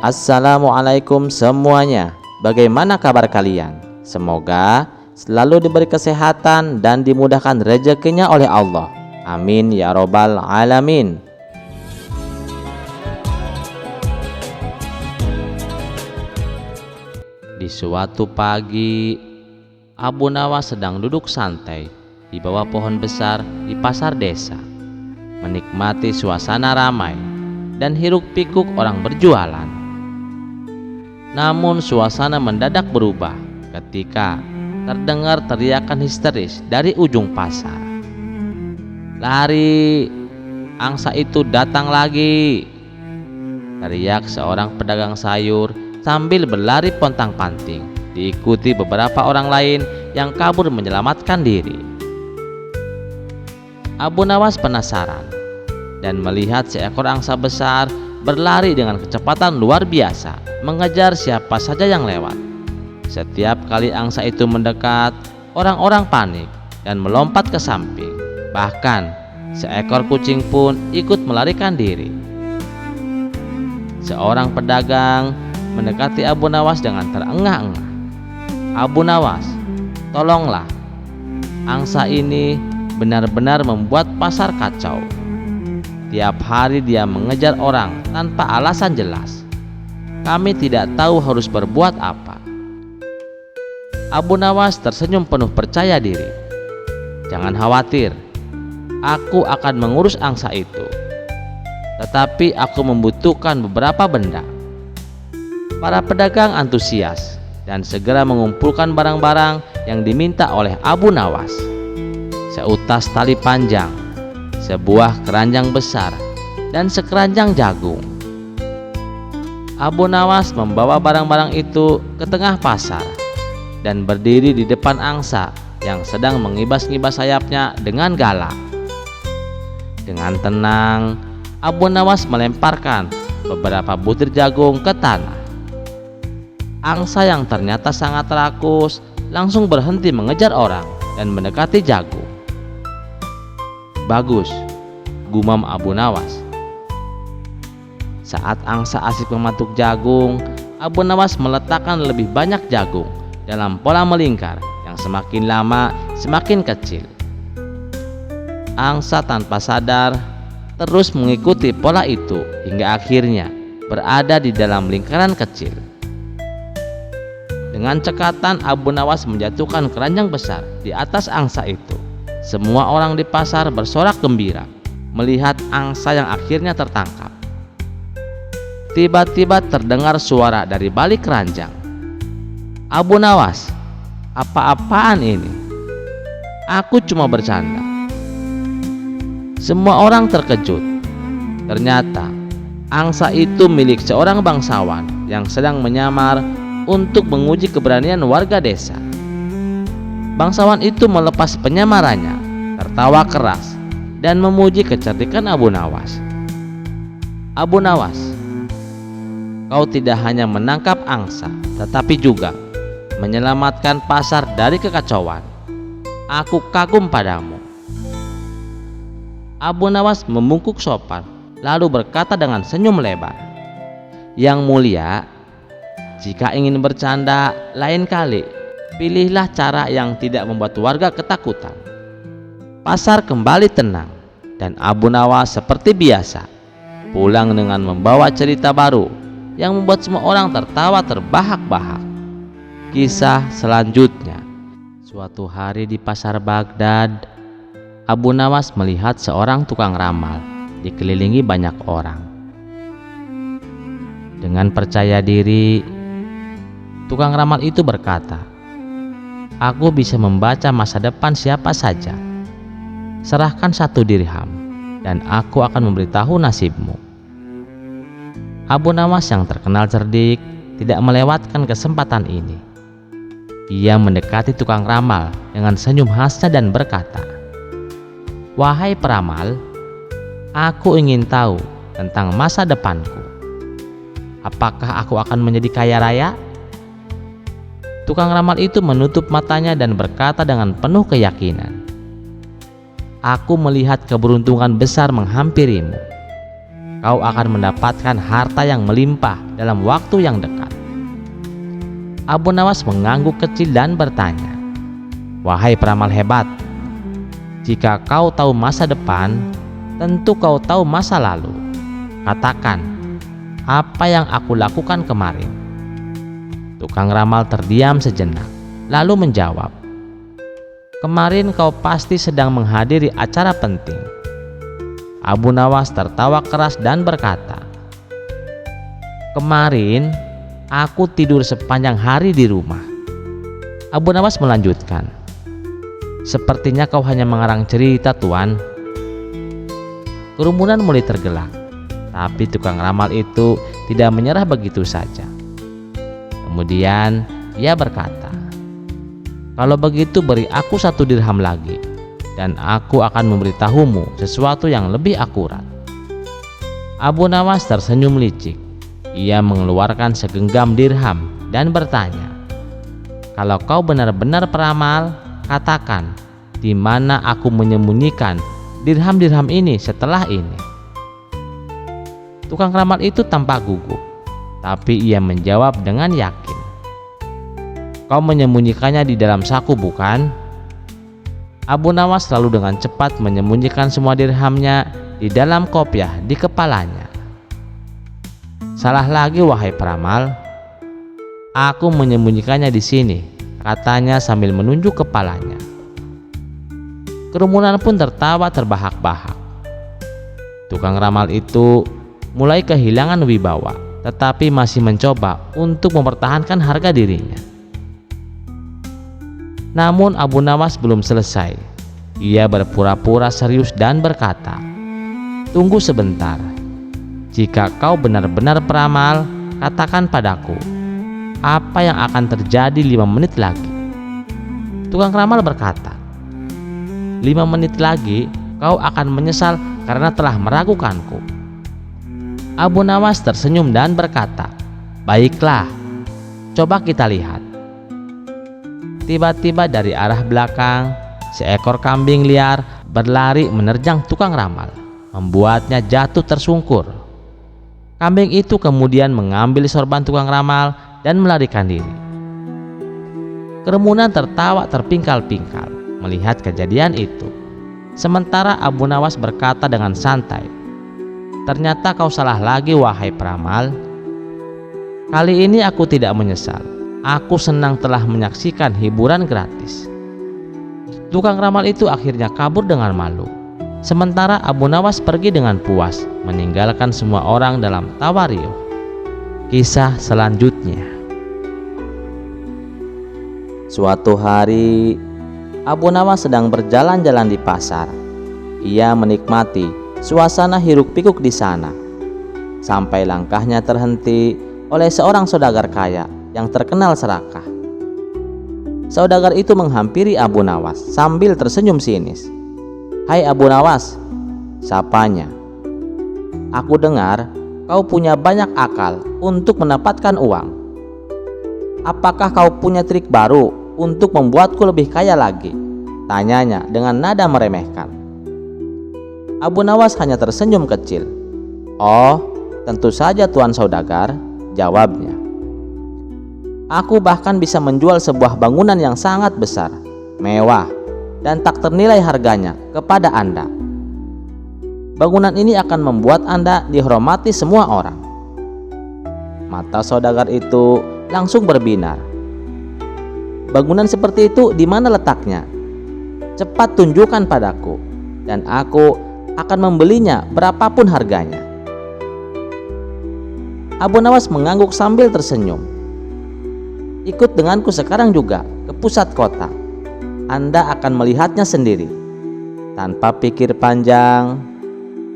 Assalamualaikum semuanya. Bagaimana kabar kalian? Semoga selalu diberi kesehatan dan dimudahkan rezekinya oleh Allah. Amin ya robbal alamin. Di suatu pagi, Abu Nawas sedang duduk santai di bawah pohon besar di pasar desa, menikmati suasana ramai dan hiruk-pikuk orang berjualan. Namun suasana mendadak berubah ketika terdengar teriakan histeris dari ujung pasar. "Lari, angsa itu datang lagi!" teriak seorang pedagang sayur sambil berlari pontang-panting, diikuti beberapa orang lain yang kabur menyelamatkan diri. Abu Nawas penasaran dan melihat seekor angsa besar berlari dengan kecepatan luar biasa, mengejar siapa saja yang lewat. Setiap kali angsa itu mendekat, orang-orang panik dan melompat ke samping. Bahkan seekor kucing pun ikut melarikan diri. Seorang pedagang mendekati Abu Nawas dengan terengah-engah. "Abu Nawas, tolonglah. Angsa ini benar-benar membuat pasar kacau. Tiap hari dia mengejar orang tanpa alasan jelas. Kami tidak tahu harus berbuat apa." Abu Nawas tersenyum penuh percaya diri. "Jangan khawatir, aku akan mengurus angsa itu. Tetapi aku membutuhkan beberapa benda." Para pedagang antusias dan segera mengumpulkan barang-barang yang diminta oleh Abu Nawas. Seutas tali panjang, sebuah keranjang besar, dan sekeranjang jagung. Abu Nawas membawa barang-barang itu ke tengah pasar dan berdiri di depan angsa yang sedang mengibas-ngibas sayapnya dengan galak. Dengan tenang, Abu Nawas melemparkan beberapa butir jagung ke tanah. Angsa yang ternyata sangat rakus langsung berhenti mengejar orang dan mendekati jagung. "Bagus," gumam Abu Nawas. Saat angsa asik mematuk jagung, Abu Nawas meletakkan lebih banyak jagung dalam pola melingkar yang semakin lama semakin kecil. Angsa tanpa sadar terus mengikuti pola itu hingga akhirnya berada di dalam lingkaran kecil. Dengan cekatan Abu Nawas menjatuhkan keranjang besar di atas angsa itu. Semua orang di pasar bersorak gembira melihat angsa yang akhirnya tertangkap. Tiba-tiba terdengar suara dari balik keranjang. "Abu Nawas, apa-apaan ini? Aku cuma bercanda." Semua orang terkejut. Ternyata angsa itu milik seorang bangsawan yang sedang menyamar untuk menguji keberanian warga desa. Bangsawan itu melepas penyamarannya, tertawa keras, dan memuji kecerdikan Abu Nawas. "Abu Nawas, kau tidak hanya menangkap angsa, tetapi juga menyelamatkan pasar dari kekacauan. Aku kagum padamu." Abu Nawas membungkuk sopan, lalu berkata dengan senyum lebar, "Yang mulia, jika ingin bercanda, lain kali pilihlah cara yang tidak membuat warga ketakutan." Pasar kembali tenang dan Abu Nawas seperti biasa pulang dengan membawa cerita baru yang membuat semua orang tertawa terbahak-bahak. Kisah selanjutnya. Suatu hari di pasar Baghdad, Abu Nawas melihat seorang tukang ramal dikelilingi banyak orang. Dengan percaya diri, tukang ramal itu berkata, "Aku bisa membaca masa depan siapa saja. Serahkan 1 dirham dan aku akan memberitahu nasibmu." Abu Nawas yang terkenal cerdik tidak melewatkan kesempatan ini. Ia mendekati tukang ramal dengan senyum khasnya dan berkata, "Wahai peramal, aku ingin tahu tentang masa depanku. Apakah aku akan menjadi kaya raya?" Tukang ramal itu menutup matanya dan berkata dengan penuh keyakinan, "Aku melihat keberuntungan besar menghampirimu. kau akan mendapatkan harta yang melimpah dalam waktu yang dekat. Abu Nawas mengangguk kecil dan bertanya, "Wahai peramal hebat, jika kau tahu masa depan, tentu kau tahu masa lalu. Katakan, apa yang aku lakukan kemarin?" Tukang ramal terdiam sejenak, lalu menjawab, "Kemarin kau pasti sedang menghadiri acara penting." Abu Nawas tertawa keras dan berkata, "Kemarin aku tidur sepanjang hari di rumah." Abu Nawas melanjutkan, "Sepertinya kau hanya mengarang cerita, Tuan." Kerumunan mulai tergelak, tapi tukang ramal itu tidak menyerah begitu saja. Kemudian ia berkata, "Kalau begitu beri aku 1 dirham lagi, dan aku akan memberitahumu sesuatu yang lebih akurat." Abu Nawas tersenyum licik. Ia mengeluarkan segenggam dirham dan bertanya, "Kalau kau benar-benar peramal, katakan di mana aku menyembunyikan dirham-dirham ini setelah ini." Tukang ramal itu tampak gugup, tapi ia menjawab dengan yakin, "Kau menyembunyikannya di dalam saku, bukan?" Abu Nawas lalu dengan cepat menyembunyikan semua dirhamnya di dalam kopiah di kepalanya. "Salah lagi, wahai peramal. Aku menyembunyikannya di sini," katanya sambil menunjuk kepalanya. Kerumunan pun tertawa terbahak-bahak. Tukang ramal itu mulai kehilangan wibawa, tetapi masih mencoba untuk mempertahankan harga dirinya. Namun Abu Nawas belum selesai. Ia berpura-pura serius dan berkata, "Tunggu sebentar. Jika kau benar-benar peramal, katakan padaku, apa yang akan terjadi 5 menit lagi?" Tukang ramal berkata, "5 menit lagi kau akan menyesal karena telah meragukanku." Abu Nawas tersenyum dan berkata, "Baiklah, coba kita lihat." Tiba-tiba dari arah belakang, seekor kambing liar berlari menerjang tukang ramal, membuatnya jatuh tersungkur. Kambing itu kemudian mengambil sorban tukang ramal dan melarikan diri. Kerumunan tertawa terpingkal-pingkal melihat kejadian itu. Sementara Abu Nawas berkata dengan santai, "Ternyata kau salah lagi, wahai peramal. Kali ini aku tidak menyesal. Aku senang telah menyaksikan hiburan gratis." Tukang ramal itu akhirnya kabur dengan malu. Sementara Abu Nawas pergi dengan puas, meninggalkan semua orang dalam tawa riuh. Kisah selanjutnya. Suatu hari, Abu Nawas sedang berjalan-jalan di pasar. Ia menikmati suasana hiruk-pikuk di sana, sampai langkahnya terhenti oleh seorang saudagar kaya yang terkenal serakah. Saudagar itu menghampiri Abu Nawas sambil tersenyum sinis. "Hai Abu Nawas," sapanya. "Aku dengar kau punya banyak akal untuk mendapatkan uang. Apakah kau punya trik baru untuk membuatku lebih kaya lagi?" tanyanya dengan nada meremehkan. Abu Nawas hanya tersenyum kecil. "Oh, tentu saja Tuan Saudagar," jawabnya. "Aku bahkan bisa menjual sebuah bangunan yang sangat besar, mewah, dan tak ternilai harganya kepada Anda. Bangunan ini akan membuat Anda dihormati semua orang." Mata saudagar itu langsung berbinar. "Bangunan seperti itu di mana letaknya? Cepat tunjukkan padaku, dan aku akan membelinya berapapun harganya." Abu Nawas mengangguk sambil tersenyum. "Ikut denganku sekarang juga ke pusat kota. Anda akan melihatnya sendiri." Tanpa pikir panjang,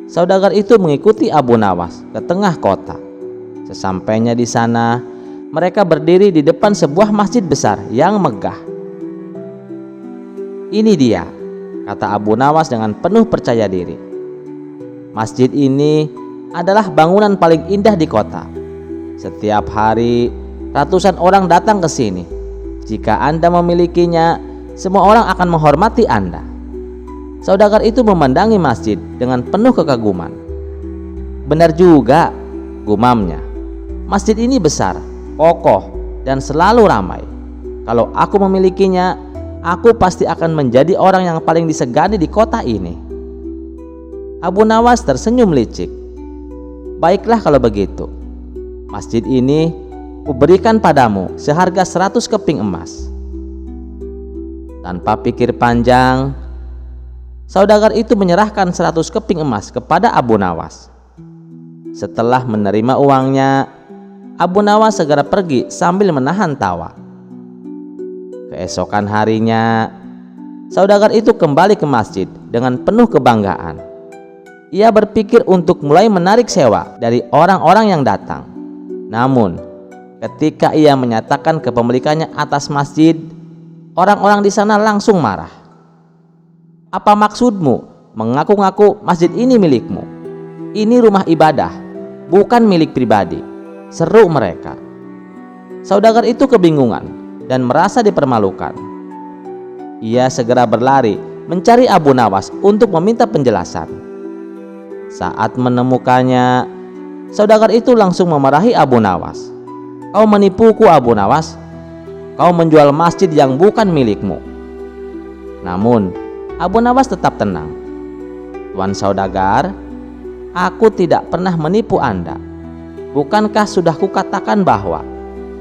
saudagar itu mengikuti Abu Nawas ke tengah kota. Sesampainya di sana, mereka berdiri di depan sebuah masjid besar yang megah. "Ini dia," kata Abu Nawas dengan penuh percaya diri. "Masjid ini adalah bangunan paling indah di kota. Setiap hari ratusan orang datang ke sini. Jika Anda memilikinya, semua orang akan menghormati Anda." Saudagar itu memandangi masjid dengan penuh kekaguman. Benar juga, gumamnya. Masjid ini besar, kokoh, dan selalu ramai. Kalau aku memilikinya, aku pasti akan menjadi orang yang paling disegani di kota ini. Abu Nawas tersenyum licik. Baiklah kalau begitu. Masjid ini kuberikan padamu seharga 100 keping emas. Tanpa pikir panjang, saudagar itu menyerahkan 100 keping emas kepada Abu Nawas. Setelah menerima uangnya, Abu Nawas segera pergi sambil menahan tawa. Keesokan harinya, saudagar itu kembali ke masjid dengan penuh kebanggaan. Ia berpikir untuk mulai menarik sewa dari orang-orang yang datang. Namun, ketika ia menyatakan kepemilikannya atas masjid, orang-orang di sana langsung marah. Apa maksudmu mengaku-ngaku masjid ini milikmu? Ini rumah ibadah, bukan milik pribadi, seru mereka. Saudagar itu kebingungan dan merasa dipermalukan. Ia segera berlari mencari Abu Nawas untuk meminta penjelasan. Saat menemukannya, saudagar itu langsung memarahi Abu Nawas. Kau menipuku, Abu Nawas. Kau menjual masjid yang bukan milikmu. Namun, Abu Nawas tetap tenang. Tuan saudagar, aku tidak pernah menipu Anda. Bukankah sudah kukatakan bahwa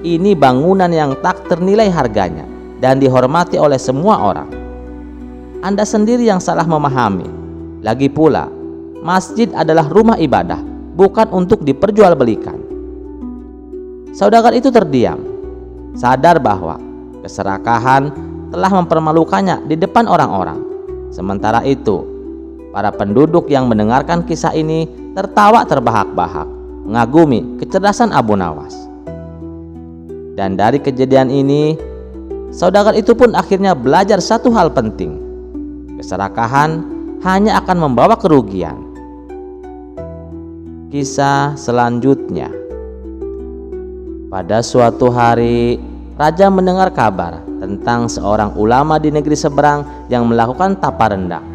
ini bangunan yang tak ternilai harganya dan dihormati oleh semua orang? Anda sendiri yang salah memahami. Lagi pula, masjid adalah rumah ibadah, bukan untuk diperjualbelikan. Saudagar itu terdiam, sadar bahwa keserakahan telah mempermalukannya di depan orang-orang. Sementara itu, para penduduk yang mendengarkan kisah ini tertawa terbahak-bahak, mengagumi kecerdasan Abu Nawas. Dan dari kejadian ini, saudagar itu pun akhirnya belajar satu hal penting. Keserakahan hanya akan membawa kerugian. Kisah selanjutnya. Pada suatu hari, raja mendengar kabar tentang seorang ulama di negeri seberang yang melakukan tapa rendang.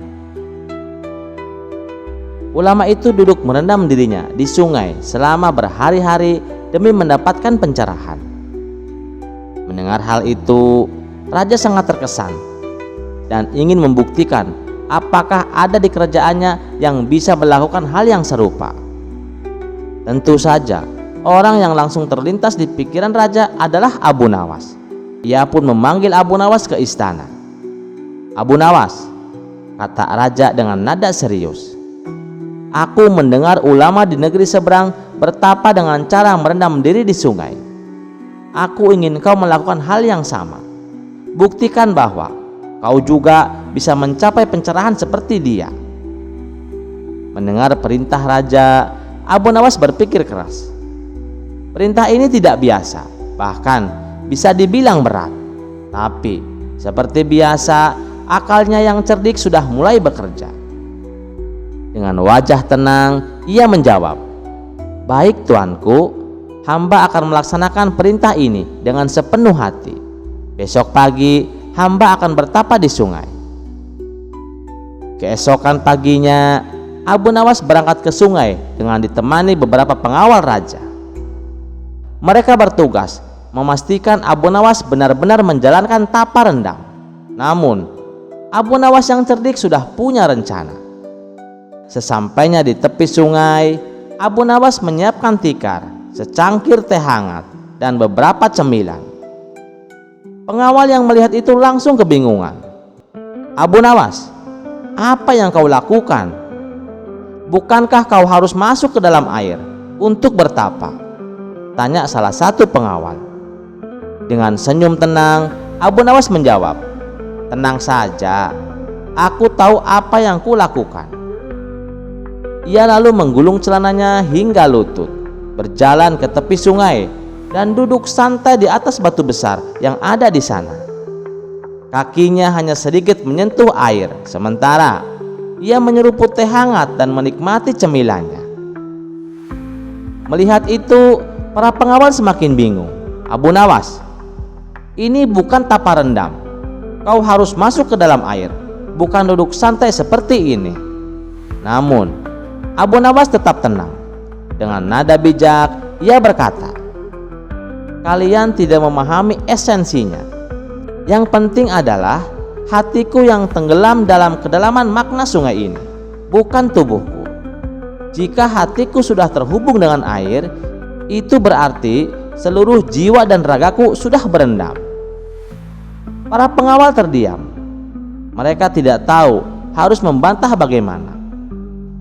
Ulama itu duduk merendam dirinya di sungai selama berhari-hari demi mendapatkan pencerahan. Mendengar hal itu, raja sangat terkesan dan ingin membuktikan apakah ada di kerajaannya yang bisa melakukan hal yang serupa. Tentu saja, orang yang langsung terlintas di pikiran raja adalah Abu Nawas. Ia pun memanggil Abu Nawas ke istana. Abu Nawas, kata raja dengan nada serius, aku mendengar ulama di negeri seberang bertapa dengan cara merendam diri di sungai. Aku ingin kau melakukan hal yang sama. Buktikan bahwa kau juga bisa mencapai pencerahan seperti dia. Mendengar perintah raja, Abu Nawas berpikir keras. Perintah ini tidak biasa, bahkan bisa dibilang berat. Tapi seperti biasa, akalnya yang cerdik sudah mulai bekerja. Dengan wajah tenang, ia menjawab, baik tuanku, hamba akan melaksanakan perintah ini dengan sepenuh hati. Besok pagi, hamba akan bertapa di sungai. Keesokan paginya, Abu Nawas berangkat ke sungai dengan ditemani beberapa pengawal raja. Mereka bertugas memastikan Abu Nawas benar-benar menjalankan tapa rendang. Namun, Abu Nawas yang cerdik sudah punya rencana. Sesampainya di tepi sungai, Abu Nawas menyiapkan tikar, secangkir teh hangat, dan beberapa cemilan. Pengawal yang melihat itu langsung kebingungan. Abu Nawas, apa yang kau lakukan? Bukankah kau harus masuk ke dalam air untuk bertapa? Tanya salah satu pengawal. Dengan senyum tenang, Abu Nawas menjawab, tenang saja, aku tahu apa yang kulakukan. Ia lalu menggulung celananya hingga lutut, berjalan ke tepi sungai, dan duduk santai di atas batu besar yang ada di sana. Kakinya hanya sedikit menyentuh air, sementara ia menyeruput teh hangat dan menikmati cemilannya. Melihat itu, para pengawal semakin bingung. Abu Nawas, ini bukan tapa rendam. Kau harus masuk ke dalam air, bukan duduk santai seperti ini. Namun, Abu Nawas tetap tenang. Dengan nada bijak, ia berkata, "Kalian tidak memahami esensinya. Yang penting adalah hatiku yang tenggelam dalam kedalaman makna sungai ini, bukan tubuhku. Jika hatiku sudah terhubung dengan air, itu berarti seluruh jiwa dan ragaku sudah berendam." Para pengawal terdiam. Mereka tidak tahu harus membantah bagaimana.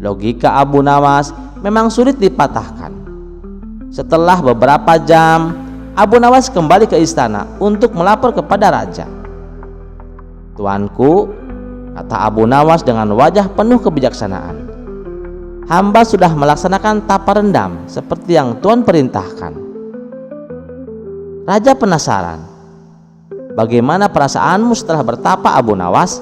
Logika Abu Nawas memang sulit dipatahkan. Setelah beberapa jam, Abu Nawas kembali ke istana untuk melapor kepada raja. "Tuanku," kata Abu Nawas dengan wajah penuh kebijaksanaan, "hamba sudah melaksanakan tapa rendam seperti yang Tuan perintahkan." Raja penasaran. "Bagaimana perasaanmu setelah bertapa, Abu Nawas?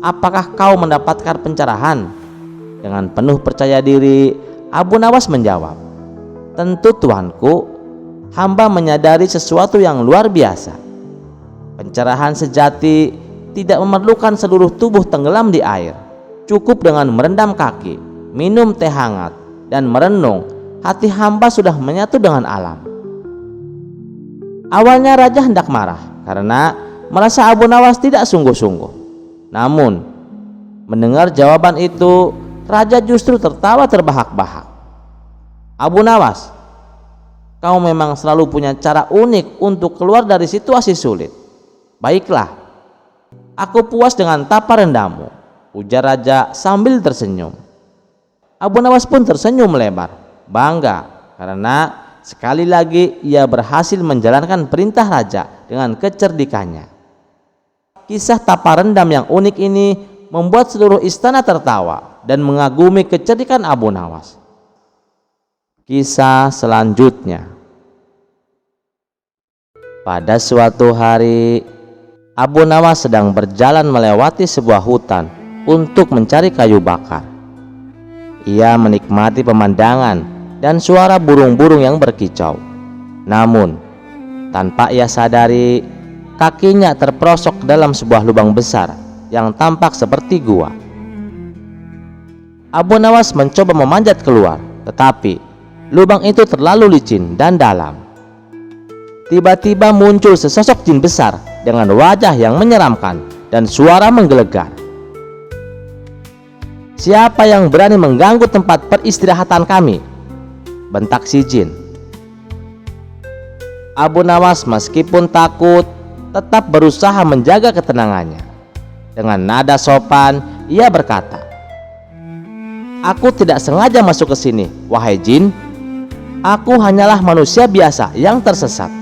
Apakah kau mendapatkan pencerahan?" Dengan penuh percaya diri, Abu Nawas menjawab, "Tentu tuanku, hamba menyadari sesuatu yang luar biasa. Pencerahan sejati tidak memerlukan seluruh tubuh tenggelam di air. Cukup dengan merendam kaki, minum teh hangat, dan merenung, hati hamba sudah menyatu dengan alam." Awalnya raja hendak marah karena merasa Abu Nawas tidak sungguh-sungguh. Namun, mendengar jawaban itu, raja justru tertawa terbahak-bahak. "Abu Nawas, kau memang selalu punya cara unik untuk keluar dari situasi sulit. Baiklah, aku puas dengan tapa rendammu," ujar raja sambil tersenyum. Abu Nawas pun tersenyum lebar, bangga karena sekali lagi ia berhasil menjalankan perintah raja dengan kecerdikannya. Kisah tapa rendam yang unik ini membuat seluruh istana tertawa dan mengagumi kecerdikan Abu Nawas. Kisah selanjutnya. Pada suatu hari, Abu Nawas sedang berjalan melewati sebuah hutan untuk mencari kayu bakar. Ia menikmati pemandangan dan suara burung-burung yang berkicau. Namun, tanpa ia sadari, kakinya terperosok dalam sebuah lubang besar yang tampak seperti gua. Abu Nawas mencoba memanjat keluar, tetapi lubang itu terlalu licin dan dalam. Tiba-tiba muncul sesosok jin besar dengan wajah yang menyeramkan dan suara menggelegar. "Siapa yang berani mengganggu tempat peristirahatan kami?" bentak si jin. Abu Nawas meskipun takut tetap berusaha menjaga ketenangannya. Dengan nada sopan ia berkata, "Aku tidak sengaja masuk ke sini, wahai jin. Aku hanyalah manusia biasa yang tersesat."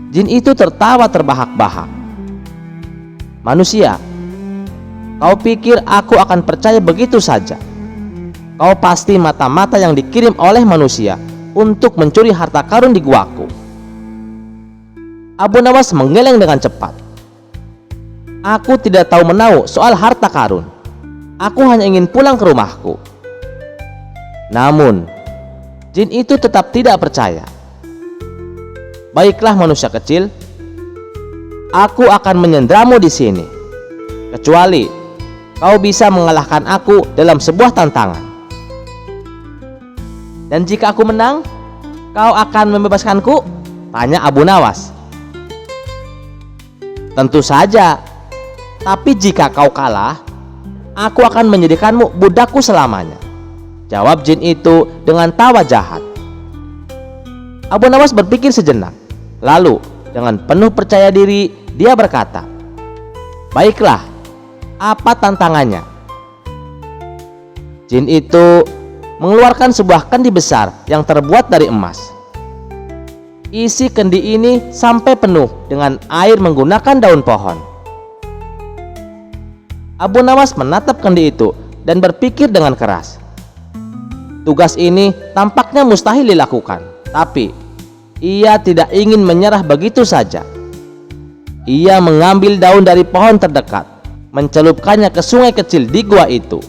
Jin itu tertawa terbahak-bahak. "Manusia, kau pikir aku akan percaya begitu saja? Kau pasti mata-mata yang dikirim oleh manusia untuk mencuri harta karun di guaku." Abu Nawas menggeleng dengan cepat. "Aku tidak tahu menahu soal harta karun. Aku hanya ingin pulang ke rumahku." Namun, jin itu tetap tidak percaya. "Baiklah manusia kecil, aku akan menyandramu di sini, kecuali kau bisa mengalahkan aku dalam sebuah tantangan. Dan jika aku menang, kau akan membebaskanku?" tanya Abu Nawas. "Tentu saja, tapi jika kau kalah, aku akan menjadikanmu budakku selamanya," jawab jin itu dengan tawa jahat. Abu Nawas berpikir sejenak, lalu dengan penuh percaya diri dia berkata, "Baiklah, apa tantangannya?" Jin itu mengeluarkan sebuah kendi besar yang terbuat dari emas. Isi kendi ini sampai penuh dengan air menggunakan daun pohon. Abu Nawas menatap kendi itu dan berpikir dengan keras. Tugas ini tampaknya mustahil dilakukan, tapi ia tidak ingin menyerah begitu saja. Ia mengambil daun dari pohon terdekat, mencelupkannya ke sungai kecil di gua itu,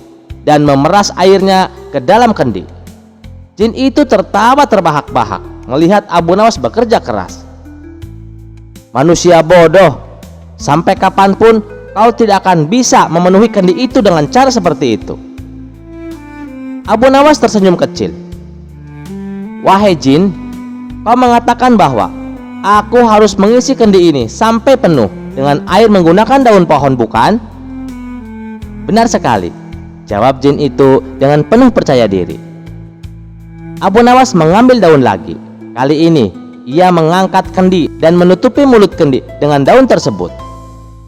dan memeras airnya ke dalam kendi. Jin itu tertawa terbahak-bahak melihat Abu Nawas bekerja keras. "Manusia bodoh, sampai kapanpun kau tidak akan bisa memenuhi kendi itu dengan cara seperti itu." Abu Nawas tersenyum kecil. "Wahai jin, kau mengatakan bahwa aku harus mengisi kendi ini sampai penuh dengan air menggunakan daun pohon, bukan?" "Benar sekali," jawab jin itu dengan penuh percaya diri. Abu Nawas mengambil daun lagi. Kali ini ia mengangkat kendi dan menutupi mulut kendi dengan daun tersebut.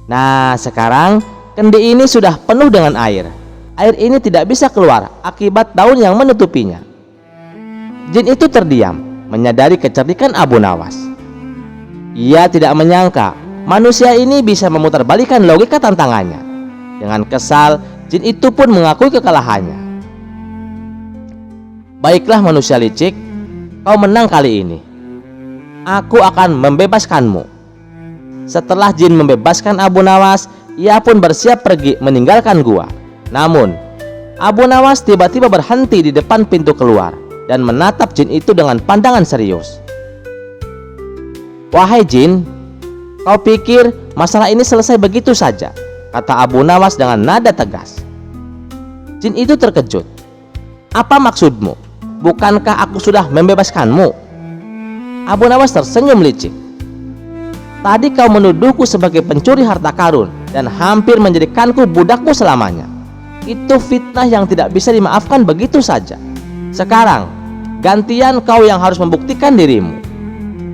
Nah, sekarang kendi ini sudah penuh dengan air. Air ini tidak bisa keluar akibat daun yang menutupinya. Jin itu terdiam, menyadari kecerdikan Abu Nawas. Ia tidak menyangka manusia ini bisa memutarbalikkan logika tantangannya. Dengan kesal, jin itu pun mengakui kekalahannya. "Baiklah manusia licik, kau menang kali ini. Aku akan membebaskanmu." Setelah jin membebaskan Abu Nawas, ia pun bersiap pergi meninggalkan gua. Namun, Abu Nawas tiba-tiba berhenti di depan pintu keluar dan menatap jin itu dengan pandangan serius. "Wahai jin, kau pikir masalah ini selesai begitu saja?" kata Abu Nawas dengan nada tegas. Jin itu terkejut. "Apa maksudmu? Bukankah aku sudah membebaskanmu?" Abu Nawas tersenyum licik. "Tadi kau menuduhku sebagai pencuri harta karun dan hampir menjadikanku budakmu selamanya. Itu fitnah yang tidak bisa dimaafkan begitu saja. Sekarang, gantian kau yang harus membuktikan dirimu."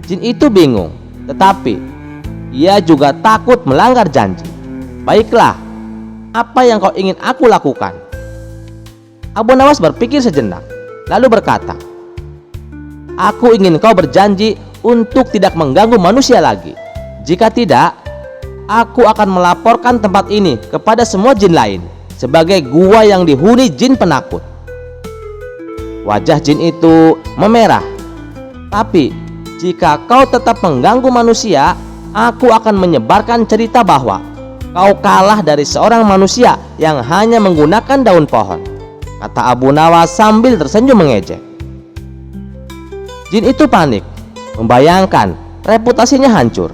Jin itu bingung, tetapi ia juga takut melanggar janji. "Baiklah, apa yang kau ingin aku lakukan?" Abu Nawas berpikir sejenak, lalu berkata, "Aku ingin kau berjanji untuk tidak mengganggu manusia lagi. Jika tidak, aku akan melaporkan tempat ini kepada semua jin lain sebagai gua yang dihuni jin penakut." Wajah jin itu memerah. "Tapi jika kau tetap mengganggu manusia, aku akan menyebarkan cerita bahwa kau kalah dari seorang manusia yang hanya menggunakan daun pohon," kata Abu Nawas sambil tersenyum mengejek. Jin itu panik, membayangkan reputasinya hancur.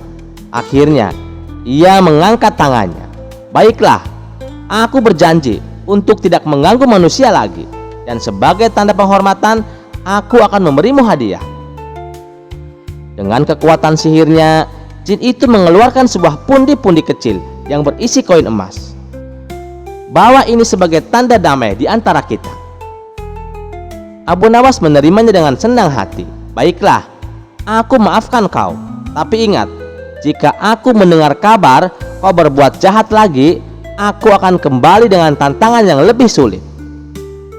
Akhirnya ia mengangkat tangannya. "Baiklah, aku berjanji untuk tidak mengganggu manusia lagi, dan sebagai tanda penghormatan aku akan memberimu hadiah." Dengan kekuatan sihirnya, jin itu mengeluarkan sebuah pundi-pundi kecil yang berisi koin emas. "Bawa ini sebagai tanda damai di antara kita." Abu Nawas menerimanya dengan senang hati. "Baiklah, aku maafkan kau. Tapi ingat, jika aku mendengar kabar kau berbuat jahat lagi, aku akan kembali dengan tantangan yang lebih sulit."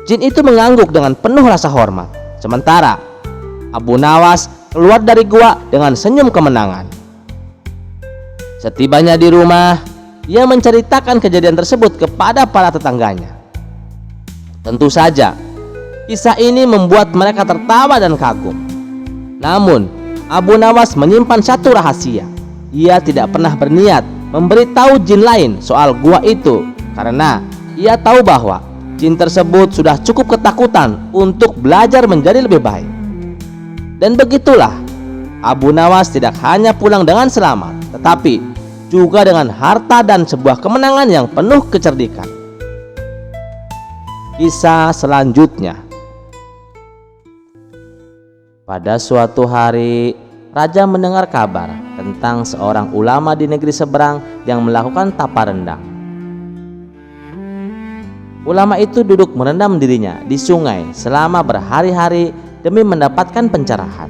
Jin itu mengangguk dengan penuh rasa hormat. Sementara Abu Nawas keluar dari gua dengan senyum kemenangan. Setibanya di rumah, ia menceritakan kejadian tersebut kepada para tetangganya. Tentu saja, kisah ini membuat mereka tertawa dan kagum. Namun, Abu Nawas menyimpan satu rahasia. Ia tidak pernah berniat memberitahu jin lain soal gua itu karena ia tahu bahwa jin tersebut sudah cukup ketakutan untuk belajar menjadi lebih baik. Dan begitulah, Abu Nawas tidak hanya pulang dengan selamat, tetapi juga dengan harta dan sebuah kemenangan yang penuh kecerdikan. Kisah selanjutnya. Pada suatu hari, raja mendengar kabar tentang seorang ulama di negeri seberang yang melakukan tapa rendang. Ulama itu duduk merendam dirinya di sungai selama berhari-hari demi mendapatkan pencerahan.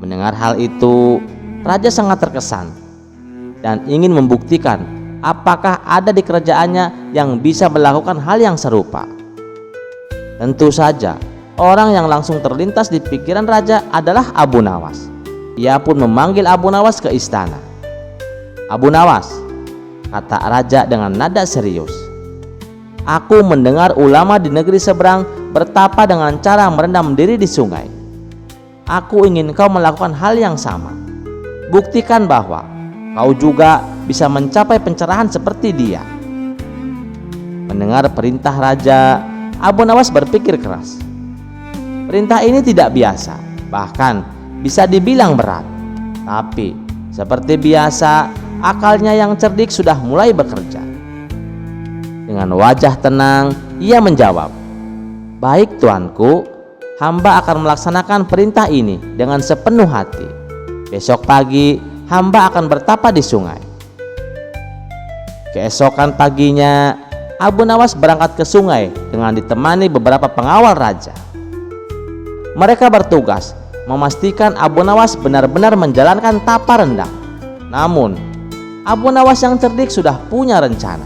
Mendengar hal itu, raja sangat terkesan dan ingin membuktikan apakah ada di kerajaannya yang bisa melakukan hal yang serupa. Tentu saja, orang yang langsung terlintas di pikiran raja adalah Abu Nawas. Ia pun memanggil Abu Nawas ke istana. "Abu Nawas," kata raja dengan nada serius, "aku mendengar ulama di negeri seberang bertapa dengan cara merendam diri di sungai. Aku ingin kau melakukan hal yang sama. Buktikan bahwa kau juga bisa mencapai pencerahan seperti dia." Mendengar perintah raja, Abu Nawas berpikir keras. Perintah ini tidak biasa, bahkan bisa dibilang berat. Tapi seperti biasa, akalnya yang cerdik sudah mulai bekerja. Dengan wajah tenang, ia menjawab, "Baik tuanku, hamba akan melaksanakan perintah ini dengan sepenuh hati. Besok pagi hamba akan bertapa di sungai." Keesokan paginya, Abu Nawas berangkat ke sungai dengan ditemani beberapa pengawal raja. Mereka bertugas memastikan Abu Nawas benar-benar menjalankan tapa rendam. Namun, Abu Nawas yang cerdik sudah punya rencana.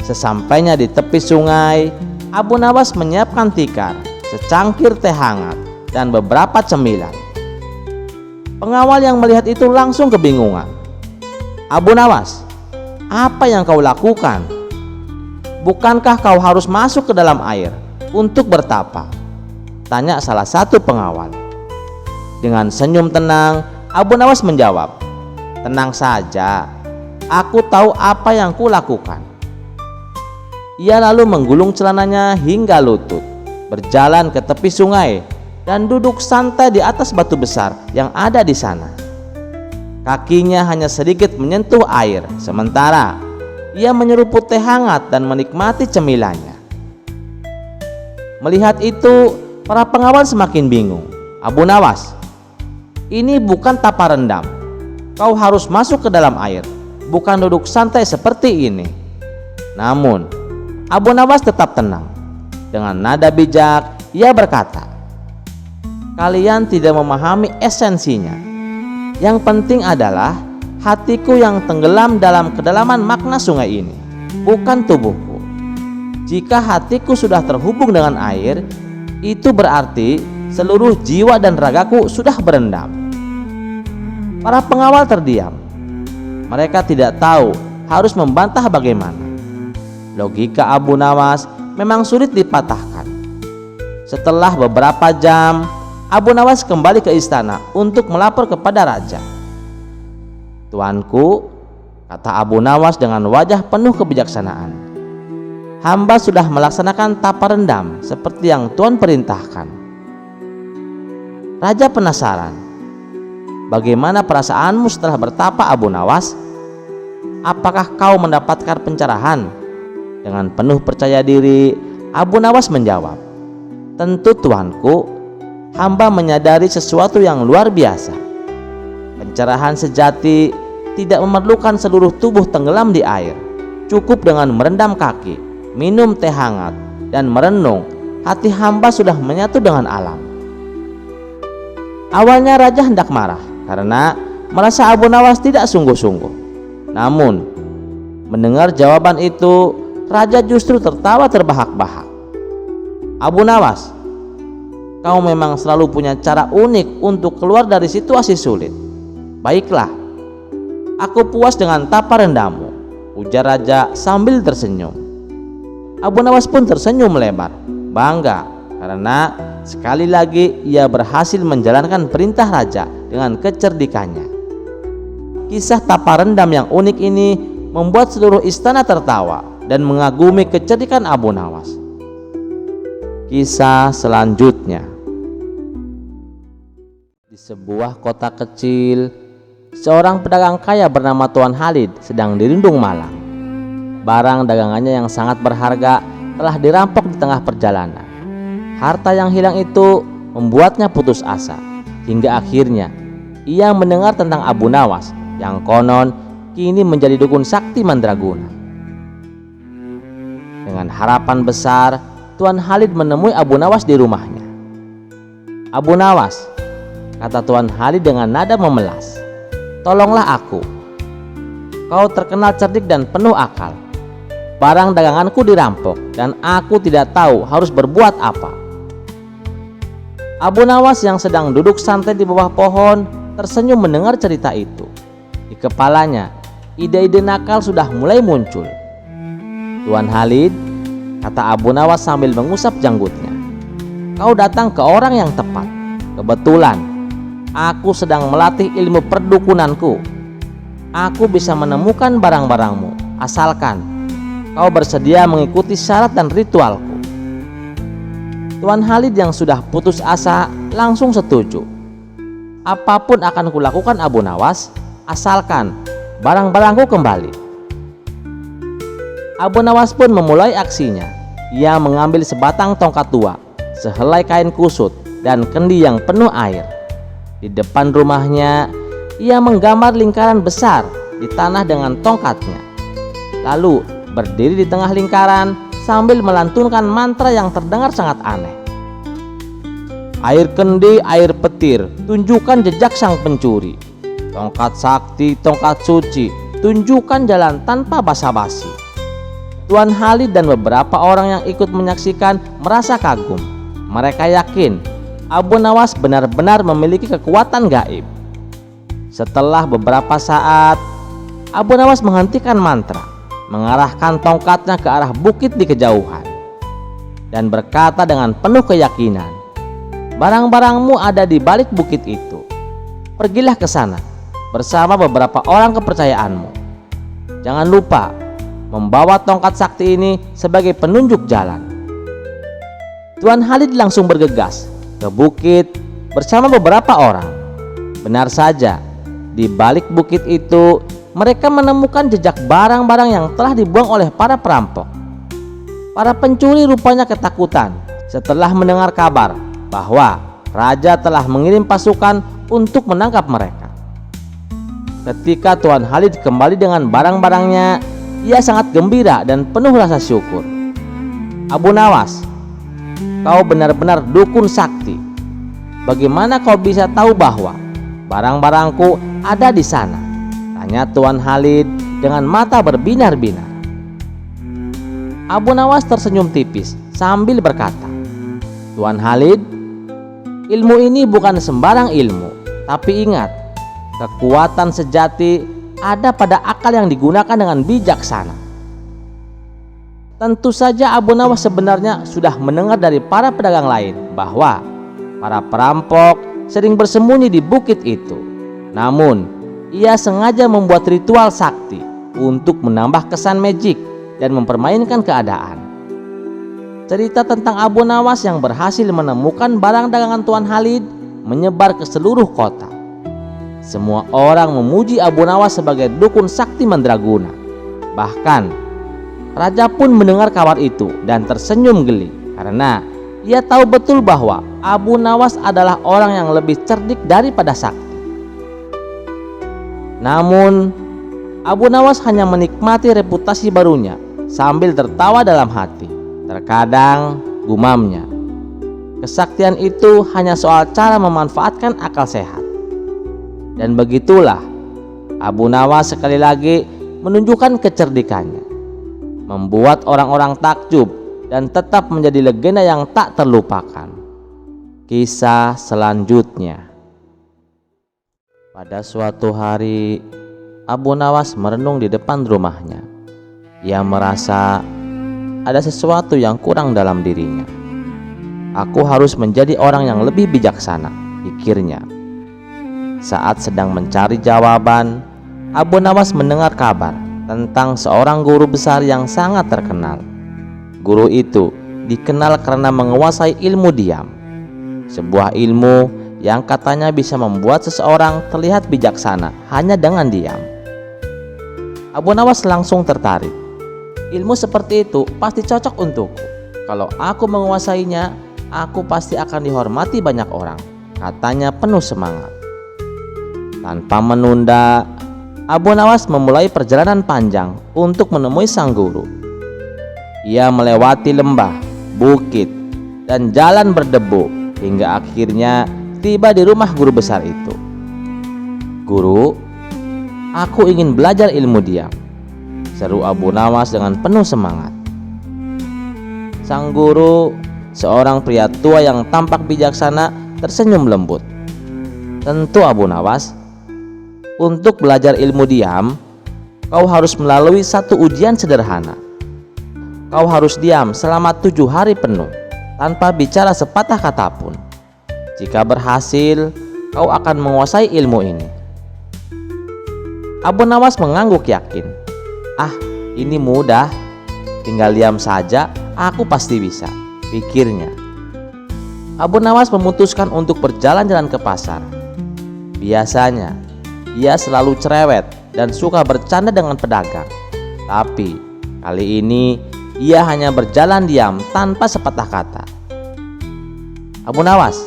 Sesampainya di tepi sungai, Abu Nawas menyiapkan tikar, secangkir teh hangat, dan beberapa cemilan. Pengawal yang melihat itu langsung kebingungan. "Abu Nawas, apa yang kau lakukan? Bukankah kau harus masuk ke dalam air untuk bertapa?" tanya salah satu pengawal. Dengan senyum tenang, Abu Nawas menjawab, "Tenang saja, aku tahu apa yang kulakukan." Ia lalu menggulung celananya hingga lutut, berjalan ke tepi sungai, dan duduk santai di atas batu besar yang ada di sana. Kakinya hanya sedikit menyentuh air, sementara ia menyeruput teh hangat dan menikmati cemilannya. Melihat itu, para pengawal semakin bingung. "Abu Nawas, ini bukan tapa rendam. Kau harus masuk ke dalam air, bukan duduk santai seperti ini." Namun, Abu Nawas tetap tenang. Dengan nada bijak, ia berkata, "Kalian tidak memahami esensinya. Yang penting adalah hatiku yang tenggelam dalam kedalaman makna sungai ini, bukan tubuhku. Jika hatiku sudah terhubung dengan air, itu berarti seluruh jiwa dan ragaku sudah berendam." Para pengawal terdiam. Mereka tidak tahu harus membantah bagaimana. Logika Abu Nawas memang sulit dipatahkan. Setelah beberapa jam, Abu Nawas kembali ke istana untuk melapor kepada raja. "Tuanku," kata Abu Nawas dengan wajah penuh kebijaksanaan, "hamba sudah melaksanakan tapa rendam seperti yang Tuan perintahkan." Raja penasaran. "Bagaimana perasaanmu setelah bertapa, Abu Nawas? Apakah kau mendapatkan pencerahan?" Dengan penuh percaya diri, Abu Nawas menjawab, "Tentu tuanku, hamba menyadari sesuatu yang luar biasa. Pencerahan sejati tidak memerlukan seluruh tubuh tenggelam di air. Cukup dengan merendam kaki, minum teh hangat, dan merenung, hati hamba sudah menyatu dengan alam." Awalnya raja hendak marah karena merasa Abu Nawas tidak sungguh-sungguh. Namun, mendengar jawaban itu, raja justru tertawa terbahak-bahak. "Abu Nawas, kau memang selalu punya cara unik untuk keluar dari situasi sulit. Baiklah, aku puas dengan tapa rendammu," ujar raja sambil tersenyum. Abu Nawas pun tersenyum lebar, bangga karena sekali lagi ia berhasil menjalankan perintah raja dengan kecerdikannya. Kisah tapa rendam yang unik ini membuat seluruh istana tertawa dan mengagumi kecerdikan Abu Nawas. Kisah selanjutnya. Di sebuah kota kecil, seorang pedagang kaya bernama Tuan Halid sedang dirundung malang. Barang dagangannya yang sangat berharga telah dirampok di tengah perjalanan. Harta yang hilang itu membuatnya putus asa, hingga akhirnya ia mendengar tentang Abu Nawas yang konon kini menjadi dukun sakti mandraguna. Dengan harapan besar, Tuan Halid menemui Abu Nawas di rumahnya. "Abu Nawas," kata Tuan Halid dengan nada memelas, "tolonglah aku. Kau terkenal cerdik dan penuh akal. Barang daganganku dirampok dan aku tidak tahu harus berbuat apa." Abu Nawas yang sedang duduk santai di bawah pohon tersenyum mendengar cerita itu. Di kepalanya, ide-ide nakal sudah mulai muncul. "Tuan Halid," kata Abu Nawas sambil mengusap janggutnya, "kau datang ke orang yang tepat. Kebetulan aku sedang melatih ilmu perdukunanku. Aku bisa menemukan barang-barangmu asalkan kau bersedia mengikuti syarat dan ritualku." Tuan Halid yang sudah putus asa langsung setuju. "Apapun akan kulakukan Abu Nawas, asalkan barang-barangku kembali." Abu Nawas pun memulai aksinya. ia mengambil sebatang tongkat tua, sehelai kain kusut, dan kendi yang penuh air. Di depan rumahnya, ia menggambar lingkaran besar di tanah dengan tongkatnya. Lalu berdiri di tengah lingkaran sambil melantunkan mantra yang terdengar sangat aneh. Air kendi, air petir, tunjukkan jejak sang pencuri. Tongkat sakti, tongkat suci, tunjukkan jalan tanpa basa-basi. Tuan Khalid dan beberapa orang yang ikut menyaksikan merasa kagum. Mereka yakin Abu Nawas benar-benar memiliki kekuatan gaib. Setelah beberapa saat, Abu Nawas menghentikan mantra, mengarahkan tongkatnya ke arah bukit di kejauhan, dan berkata dengan penuh keyakinan, "Barang-barangmu ada di balik bukit itu. Pergilah ke sana bersama beberapa orang kepercayaanmu. Jangan lupa membawa tongkat sakti ini sebagai penunjuk jalan." Tuan Khalid langsung bergegas ke bukit bersama beberapa orang. Benar saja, di balik bukit itu mereka menemukan jejak barang-barang yang telah dibuang oleh para perampok. Para pencuri rupanya ketakutan setelah mendengar kabar bahwa raja telah mengirim pasukan untuk menangkap mereka. Ketika Tuan Khalid kembali dengan barang-barangnya, ia sangat gembira dan penuh rasa syukur. "Abu Nawas, kau benar-benar dukun sakti. Bagaimana kau bisa tahu bahwa barang-barangku ada di sana?" tanya Tuan Khalid dengan mata berbinar-binar. Abu Nawas tersenyum tipis sambil berkata, "Tuan Khalid, ilmu ini bukan sembarang ilmu, tapi ingat, kekuatan sejati ada pada akal yang digunakan dengan bijaksana." Tentu saja Abu Nawas sebenarnya sudah mendengar dari para pedagang lain bahwa para perampok sering bersembunyi di bukit itu. Namun, ia sengaja membuat ritual sakti untuk menambah kesan magic dan mempermainkan keadaan. Cerita tentang Abu Nawas yang berhasil menemukan barang dagangan Tuan Khalid menyebar ke seluruh kota. Semua orang memuji Abu Nawas sebagai dukun sakti mandraguna. Bahkan raja pun mendengar kabar itu dan tersenyum geli karena ia tahu betul bahwa Abu Nawas adalah orang yang lebih cerdik daripada sakti. Namun Abu Nawas hanya menikmati reputasi barunya sambil tertawa dalam hati. Terkadang gumamnya, kesaktian itu hanya soal cara memanfaatkan akal sehat. Dan begitulah Abu Nawas sekali lagi menunjukkan kecerdikannya, membuat orang-orang takjub dan tetap menjadi legenda yang tak terlupakan. Kisah selanjutnya. Pada suatu hari, Abu Nawas merenung di depan rumahnya. Ia merasa ada sesuatu yang kurang dalam dirinya. "Aku harus menjadi orang yang lebih bijaksana," pikirnya. Saat sedang mencari jawaban, Abu Nawas mendengar kabar tentang seorang guru besar yang sangat terkenal. Guru itu dikenal karena menguasai ilmu diam, sebuah ilmu yang katanya bisa membuat seseorang terlihat bijaksana hanya dengan diam. Abu Nawas langsung tertarik. "Ilmu seperti itu pasti cocok untukku. Kalau aku menguasainya, aku pasti akan dihormati banyak orang," katanya penuh semangat. Tanpa menunda, Abu Nawas memulai perjalanan panjang untuk menemui sang guru. Ia melewati lembah, bukit, dan jalan berdebu hingga akhirnya tiba di rumah guru besar itu. "Guru, aku ingin belajar ilmu diam," seru Abu Nawas dengan penuh semangat. Sang guru, seorang pria tua yang tampak bijaksana, tersenyum lembut. "Tentu Abu Nawas, untuk belajar ilmu diam, kau harus melalui satu ujian sederhana. Kau harus diam selama 7 hari penuh tanpa bicara sepatah kata pun. Jika berhasil, kau akan menguasai ilmu ini." Abu Nawas mengangguk yakin. "Ah, ini mudah. Tinggal diam saja, aku pasti bisa," pikirnya. Abu Nawas memutuskan untuk berjalan-jalan ke pasar. Biasanya ia selalu cerewet dan suka bercanda dengan pedagang. Tapi kali ini Ia hanya berjalan diam tanpa sepatah kata. "Abu Nawas,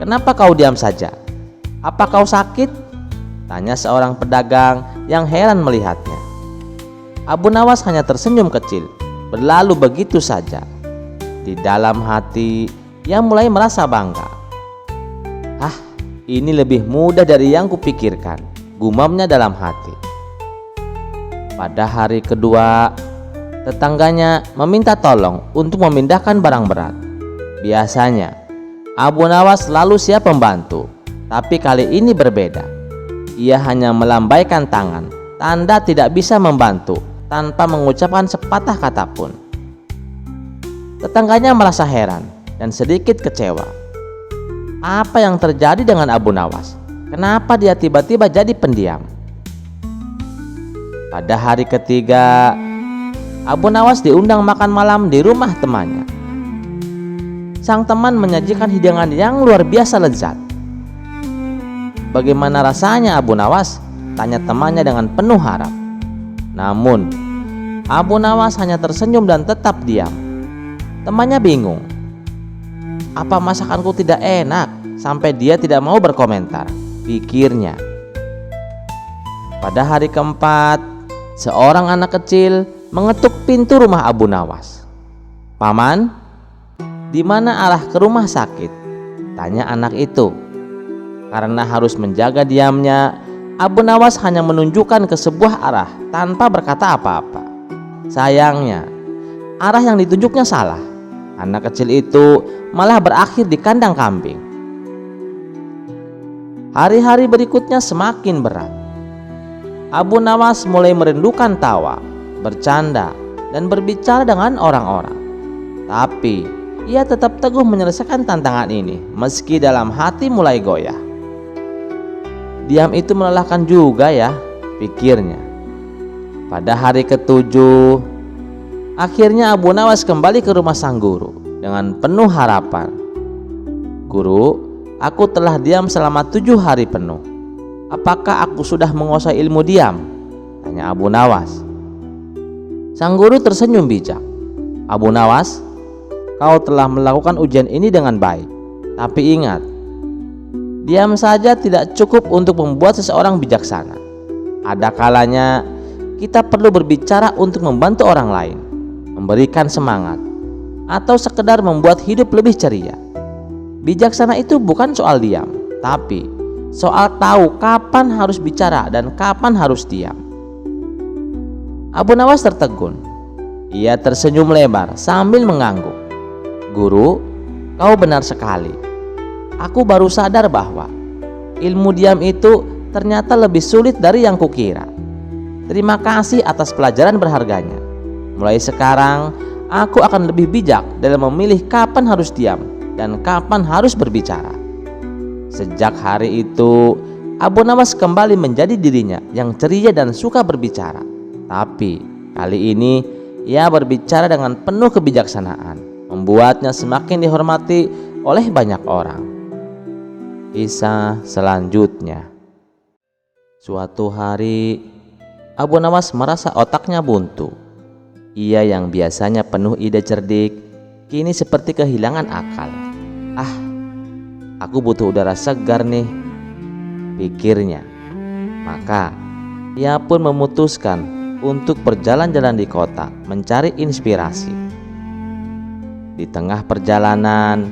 kenapa kau diam saja? Apa kau sakit?" tanya seorang pedagang yang heran melihatnya. Abu Nawas hanya tersenyum kecil, berlalu begitu saja. Di dalam hati, ia mulai merasa bangga. Ini lebih mudah dari yang kupikirkan," gumamnya dalam hati. Pada hari kedua, tetangganya meminta tolong untuk memindahkan barang berat. Biasanya, Abu Nawas selalu siap membantu, tapi kali ini berbeda. Ia hanya melambaikan tangan, tanda tidak bisa membantu, tanpa mengucapkan sepatah kata pun. Tetangganya merasa heran dan sedikit kecewa. Apa yang terjadi dengan Abu Nawas? Kenapa dia tiba-tiba jadi pendiam? Pada hari ketiga, Abu Nawas diundang makan malam di rumah temannya. Sang teman menyajikan hidangan yang luar biasa lezat. "Bagaimana rasanya, Abu Nawas?" tanya temannya dengan penuh harap. Namun, Abu Nawas hanya tersenyum dan tetap diam. Temannya bingung. Apa masakanku tidak enak sampai dia tidak mau berkomentar, pikirnya. Pada hari keempat, seorang anak kecil mengetuk pintu rumah Abu Nawas. "Paman, di mana arah ke rumah sakit?" tanya anak itu. Karena harus menjaga diamnya, Abu Nawas hanya menunjukkan ke sebuah arah tanpa berkata apa-apa. Sayangnya, arah yang ditunjuknya salah. Anak kecil itu malah berakhir di kandang kambing. Hari-hari berikutnya semakin berat. Abu Nawas mulai merindukan tawa, bercanda, dan berbicara dengan orang-orang. Tapi ia tetap teguh menyelesaikan tantangan ini meski dalam hati mulai goyah. Diam itu melelahkan juga ya, pikirnya. Pada hari ketujuh, akhirnya Abu Nawas kembali ke rumah sang guru dengan penuh harapan. "Guru, aku telah diam selama 7 hari penuh. Apakah aku sudah menguasai ilmu diam?" tanya Abu Nawas. Sang guru tersenyum bijak. "Abu Nawas, kau telah melakukan ujian ini dengan baik. Tapi ingat, diam saja tidak cukup untuk membuat seseorang bijaksana. Ada kalanya kita perlu berbicara untuk membantu orang lain, memberikan semangat, atau sekedar membuat hidup lebih ceria. Bijaksana itu bukan soal diam, tapi soal tahu kapan harus bicara dan kapan harus diam." Abu Nawas tertegun. Ia tersenyum lebar sambil mengangguk. "Guru, kau benar sekali. Aku baru sadar bahwa ilmu diam itu ternyata lebih sulit dari yang kukira. Terima kasih atas pelajaran berharganya. Mulai sekarang, aku akan lebih bijak dalam memilih kapan harus diam dan kapan harus berbicara." Sejak hari itu, Abu Nawas kembali menjadi dirinya yang ceria dan suka berbicara. Tapi kali ini ia berbicara dengan penuh kebijaksanaan, membuatnya semakin dihormati oleh banyak orang. Kisah selanjutnya. Suatu hari, Abu Nawas merasa otaknya buntu. Ia yang biasanya penuh ide cerdik, kini seperti kehilangan akal. Aku butuh udara segar nih, pikirnya. Maka ia pun memutuskan untuk berjalan-jalan di kota mencari inspirasi. Di tengah perjalanan,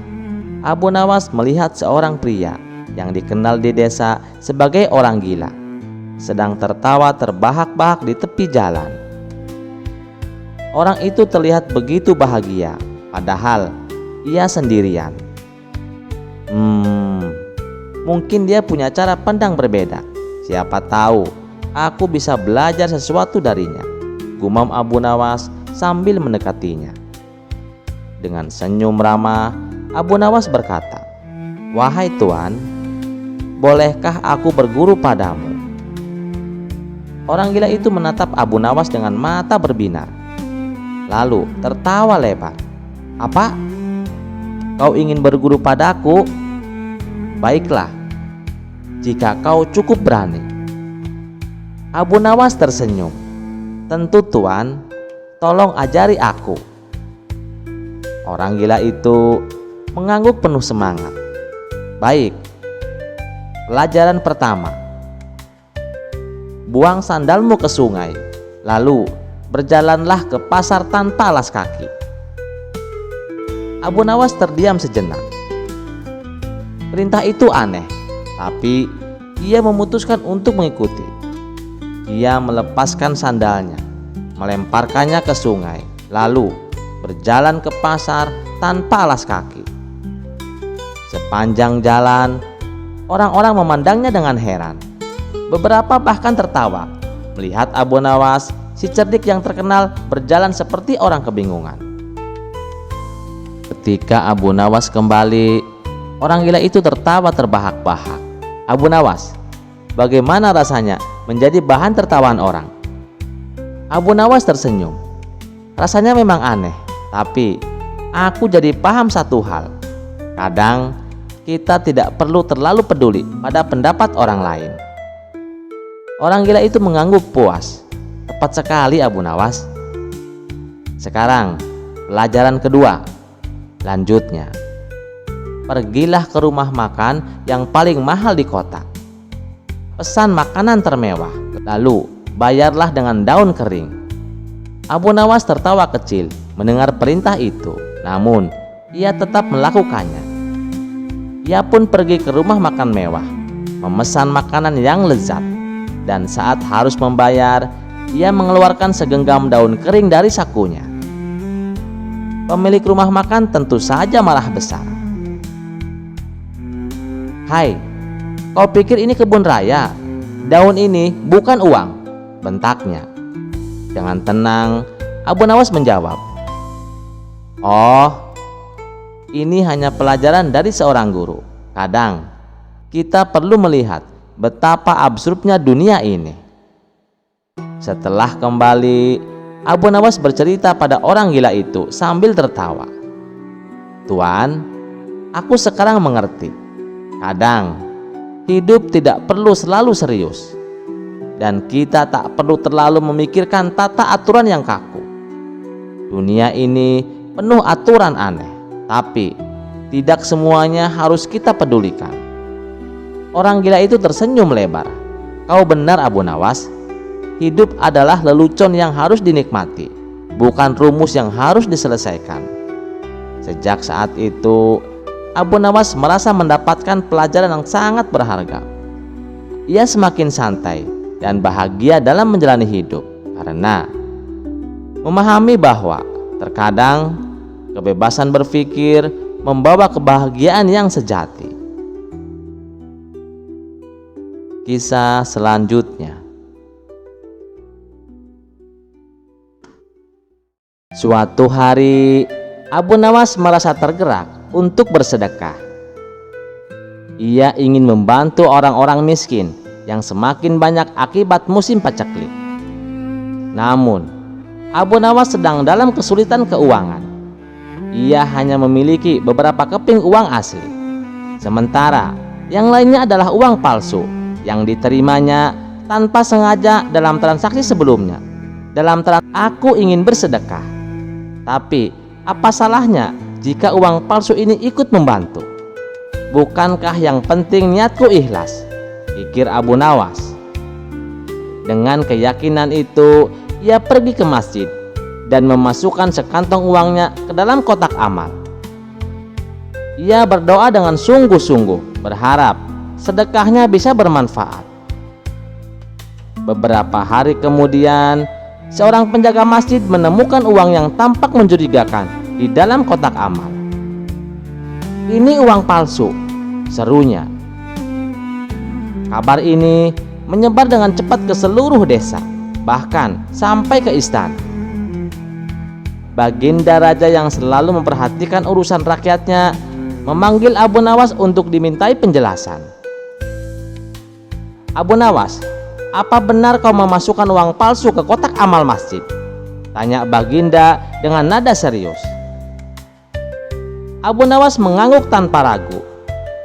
Abu Nawas melihat seorang pria yang dikenal di desa sebagai orang gila sedang tertawa terbahak-bahak di tepi jalan. Orang itu terlihat begitu bahagia, padahal ia sendirian. Mungkin dia punya cara pandang berbeda. Siapa tahu aku bisa belajar sesuatu darinya, gumam Abu Nawas sambil mendekatinya. Dengan senyum ramah, Abu Nawas berkata, "Wahai Tuan, bolehkah aku berguru padamu?" Orang gila itu menatap Abu Nawas dengan mata berbinar, lalu tertawa lebar. "Apa? Kau ingin berguru padaku? Baiklah, jika kau cukup berani." Abu Nawas tersenyum. "Tentu Tuan, tolong ajari aku." Orang gila itu mengangguk penuh semangat. "Baik, pelajaran pertama. Buang sandalmu ke sungai, lalu berjalanlah ke pasar tanpa alas kaki." Abu Nawas terdiam sejenak. Perintah itu aneh, tapi ia memutuskan untuk mengikuti. Ia melepaskan sandalnya, melemparkannya ke sungai, lalu berjalan ke pasar tanpa alas kaki. Sepanjang jalan, orang-orang memandangnya dengan heran. Beberapa bahkan tertawa melihat Abu Nawas, si cerdik yang terkenal, berjalan seperti orang kebingungan. Ketika Abu Nawas kembali, orang gila itu tertawa terbahak-bahak. "Abu Nawas, bagaimana rasanya menjadi bahan tertawaan orang?" Abu Nawas tersenyum. "Rasanya memang aneh, tapi aku jadi paham satu hal. Kadang kita tidak perlu terlalu peduli pada pendapat orang lain." Orang gila itu mengangguk puas. "Tepat sekali, Abu Nawas. Sekarang pelajaran kedua," lanjutnya. "Pergilah ke rumah makan yang paling mahal di kota. Pesan makanan termewah, lalu bayarlah dengan daun kering." Abu Nawas tertawa kecil mendengar perintah itu, namun ia tetap melakukannya. Ia pun pergi ke rumah makan mewah, memesan makanan yang lezat, dan saat harus membayar, ia mengeluarkan segenggam daun kering dari sakunya. Pemilik rumah makan tentu saja marah besar. "Hai, kau pikir ini kebun raya? Daun ini bukan uang," bentaknya. Dengan tenang, Abu Nawas menjawab, "Oh, ini hanya pelajaran dari seorang guru. Kadang kita perlu melihat betapa absurdnya dunia ini." Setelah kembali, Abu Nawas bercerita pada orang gila itu sambil tertawa. "Tuan, aku sekarang mengerti. Kadang hidup tidak perlu selalu serius, dan kita tak perlu terlalu memikirkan tata aturan yang kaku. Dunia ini penuh aturan aneh, tapi tidak semuanya harus kita pedulikan." Orang gila itu tersenyum lebar. "Kau benar, Abu Nawas. Hidup adalah lelucon yang harus dinikmati, bukan rumus yang harus diselesaikan." Sejak saat itu, Abu Nawas merasa mendapatkan pelajaran yang sangat berharga. Ia semakin santai dan bahagia dalam menjalani hidup karena memahami bahwa terkadang kebebasan berpikir membawa kebahagiaan yang sejati. Kisah selanjutnya. Suatu hari, Abu Nawas merasa tergerak untuk bersedekah. Ia ingin membantu orang-orang miskin yang semakin banyak akibat musim paceklik. Namun, Abu Nawas sedang dalam kesulitan keuangan. Ia hanya memiliki beberapa keping uang asli, sementara yang lainnya adalah uang palsu yang diterimanya tanpa sengaja dalam transaksi sebelumnya. Aku ingin bersedekah, tapi apa salahnya jika uang palsu ini ikut membantu? Bukankah yang penting niatku ikhlas? Pikir Abu Nawas. Dengan keyakinan itu, ia pergi ke masjid dan memasukkan sekantong uangnya ke dalam kotak amal. Ia berdoa dengan sungguh-sungguh, berharap sedekahnya bisa bermanfaat. Beberapa hari kemudian, seorang penjaga masjid menemukan uang yang tampak mencurigakan di dalam kotak amal. "Ini uang palsu," serunya. Kabar ini menyebar dengan cepat ke seluruh desa, bahkan sampai ke istana. Baginda raja yang selalu memperhatikan urusan rakyatnya memanggil Abu Nawas untuk dimintai penjelasan. "Abu Nawas, apa benar kau memasukkan uang palsu ke kotak amal masjid?" tanya Baginda dengan nada serius. Abu Nawas mengangguk tanpa ragu.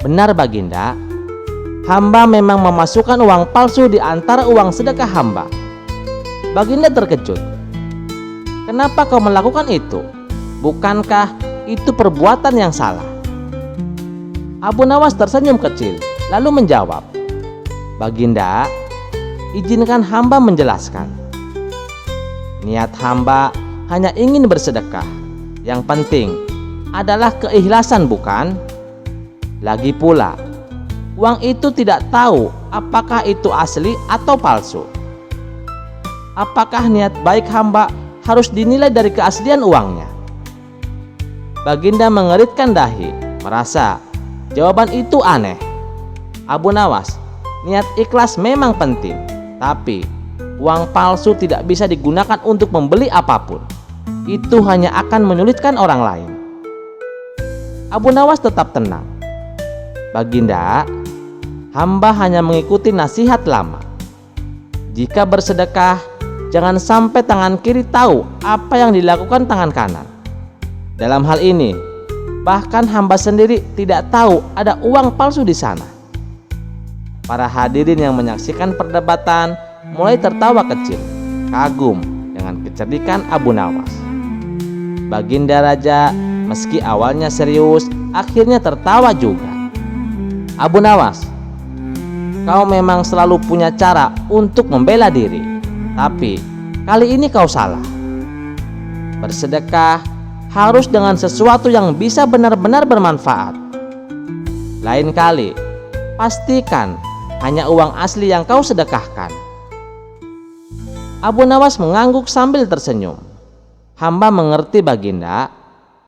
"Benar Baginda, hamba memang memasukkan uang palsu di antara uang sedekah hamba." Baginda terkejut. kenapa kau melakukan itu? Bukankah itu perbuatan yang salah?" Abu Nawas tersenyum kecil, lalu menjawab, "Baginda, izinkan hamba menjelaskan. Niat hamba hanya ingin bersedekah. Yang penting adalah keikhlasan, bukan? Lagi pula, uang itu tidak tahu apakah itu asli atau palsu. Apakah niat baik hamba harus dinilai dari keaslian uangnya?" Baginda mengeritkan dahi, merasa jawaban itu aneh. "Abu Nawas, niat ikhlas memang penting, tapi uang palsu tidak bisa digunakan untuk membeli apapun. Itu hanya akan menyulitkan orang lain." Abu Nawas tetap tenang. "Baginda, hamba hanya mengikuti nasihat lama. Jika bersedekah, jangan sampai tangan kiri tahu apa yang dilakukan tangan kanan. Dalam hal ini, bahkan hamba sendiri tidak tahu ada uang palsu di sana." Para hadirin yang menyaksikan perdebatan mulai tertawa kecil, kagum dengan kecerdikan Abu Nawas. Baginda Raja meski awalnya serius, akhirnya tertawa juga. "Abu Nawas, kau memang selalu punya cara untuk membela diri, tapi kali ini kau salah. Bersedekah harus dengan sesuatu yang bisa benar-benar bermanfaat. Lain kali, pastikan hanya uang asli yang kau sedekahkan." Abu Nawas mengangguk sambil tersenyum. "Hamba mengerti Baginda.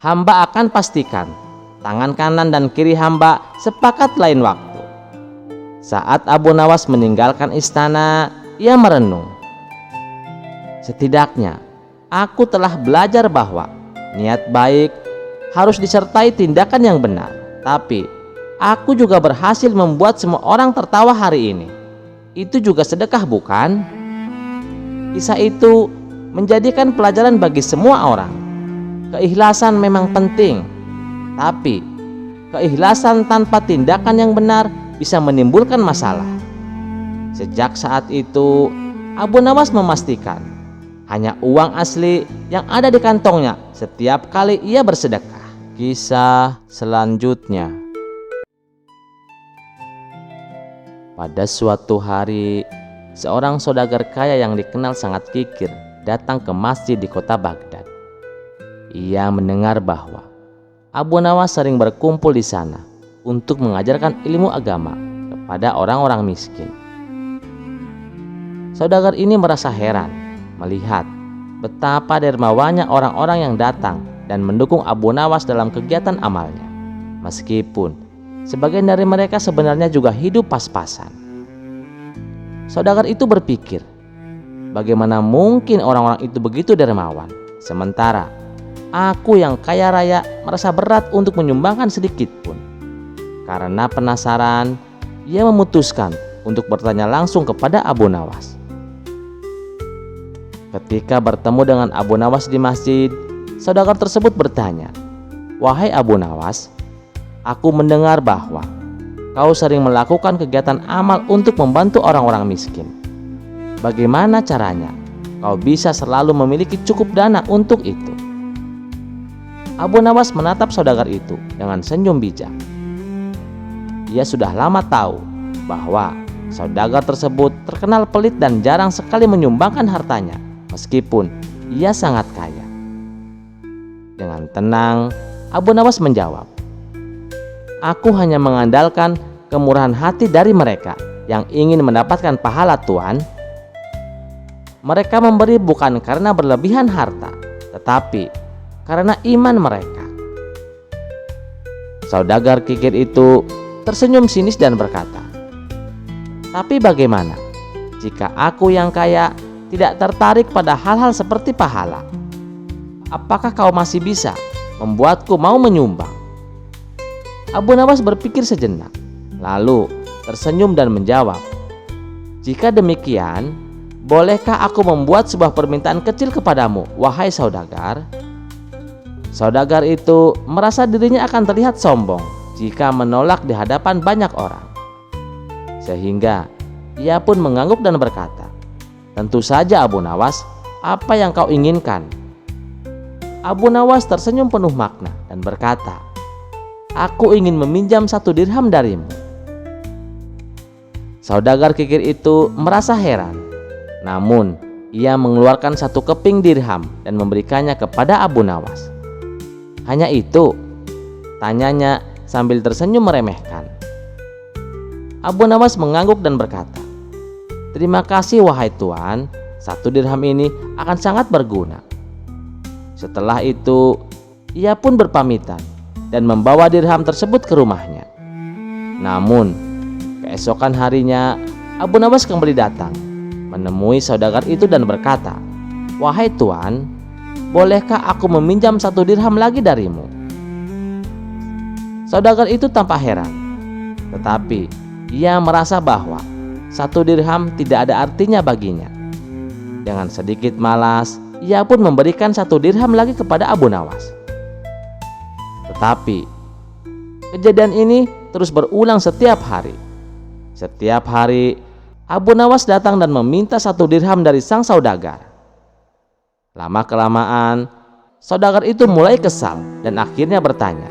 Hamba akan pastikan tangan kanan dan kiri hamba sepakat lain waktu." Saat Abu Nawas meninggalkan istana, ia merenung. "Setidaknya aku telah belajar bahwa niat baik harus disertai tindakan yang benar. Tapi aku juga berhasil membuat semua orang tertawa hari ini. Itu juga sedekah, bukan?" Kisah itu menjadikan pelajaran bagi semua orang. Keikhlasan memang penting, tapi keikhlasan tanpa tindakan yang benar bisa menimbulkan masalah. Sejak saat itu, Abu Nawas memastikan hanya uang asli yang ada di kantongnya setiap kali ia bersedekah. Kisah selanjutnya. Pada suatu hari, seorang saudagar kaya yang dikenal sangat kikir datang ke masjid di kota Baghdad. Ia mendengar bahwa Abu Nawas sering berkumpul di sana untuk mengajarkan ilmu agama kepada orang-orang miskin. Saudagar ini merasa heran melihat betapa dermawannya orang-orang yang datang dan mendukung Abu Nawas dalam kegiatan amalnya, meskipun sebagian dari mereka sebenarnya juga hidup pas-pasan. Saudagar itu berpikir, bagaimana mungkin orang-orang itu begitu dermawan, sementara aku yang kaya raya merasa berat untuk menyumbangkan sedikit pun. Karena penasaran, ia memutuskan untuk bertanya langsung kepada Abu Nawas. Ketika bertemu dengan Abu Nawas di masjid, saudagar tersebut bertanya, "Wahai Abu Nawas, aku mendengar bahwa kau sering melakukan kegiatan amal untuk membantu orang-orang miskin. Bagaimana caranya kau bisa selalu memiliki cukup dana untuk itu?" Abu Nawas menatap saudagar itu dengan senyum bijak. Ia sudah lama tahu bahwa saudagar tersebut terkenal pelit dan jarang sekali menyumbangkan hartanya, meskipun ia sangat kaya. Dengan tenang, Abu Nawas menjawab, "Aku hanya mengandalkan kemurahan hati dari mereka yang ingin mendapatkan pahala Tuhan. Mereka memberi bukan karena berlebihan harta, tetapi karena iman mereka." Saudagar kikir itu tersenyum sinis dan berkata, "Tapi bagaimana jika aku yang kaya tidak tertarik pada hal-hal seperti pahala? Apakah kau masih bisa membuatku mau menyumbang?" Abu Nawas berpikir sejenak, lalu tersenyum dan menjawab, "Jika demikian, bolehkah aku membuat sebuah permintaan kecil kepadamu, wahai saudagar?" Saudagar itu merasa dirinya akan terlihat sombong jika menolak di hadapan banyak orang. Sehingga ia pun mengangguk dan berkata, "Tentu saja Abu Nawas, apa yang kau inginkan?" Abu Nawas tersenyum penuh makna dan berkata, "Aku ingin meminjam 1 dirham darimu." Saudagar kikir itu merasa heran, namun ia mengeluarkan 1 keping dirham dan memberikannya kepada Abu Nawas. "Hanya itu?" tanyanya sambil tersenyum meremehkan. Abu Nawas mengangguk dan berkata, "Terima kasih wahai tuan, 1 dirham ini akan sangat berguna." Setelah itu, ia pun berpamitan dan membawa dirham tersebut ke rumahnya. Namun, keesokan harinya, Abu Nawas kembali datang, menemui saudagar itu dan berkata, "Wahai tuan, bolehkah aku meminjam 1 dirham lagi darimu?" Saudagar itu tampak heran, tetapi ia merasa bahwa 1 dirham tidak ada artinya baginya. Dengan sedikit malas, ia pun memberikan 1 dirham lagi kepada Abu Nawas. Tetapi kejadian ini terus berulang setiap hari. Setiap hari Abu Nawas datang dan meminta 1 dirham dari sang saudagar. Lama-kelamaan saudagar itu mulai kesal dan akhirnya bertanya,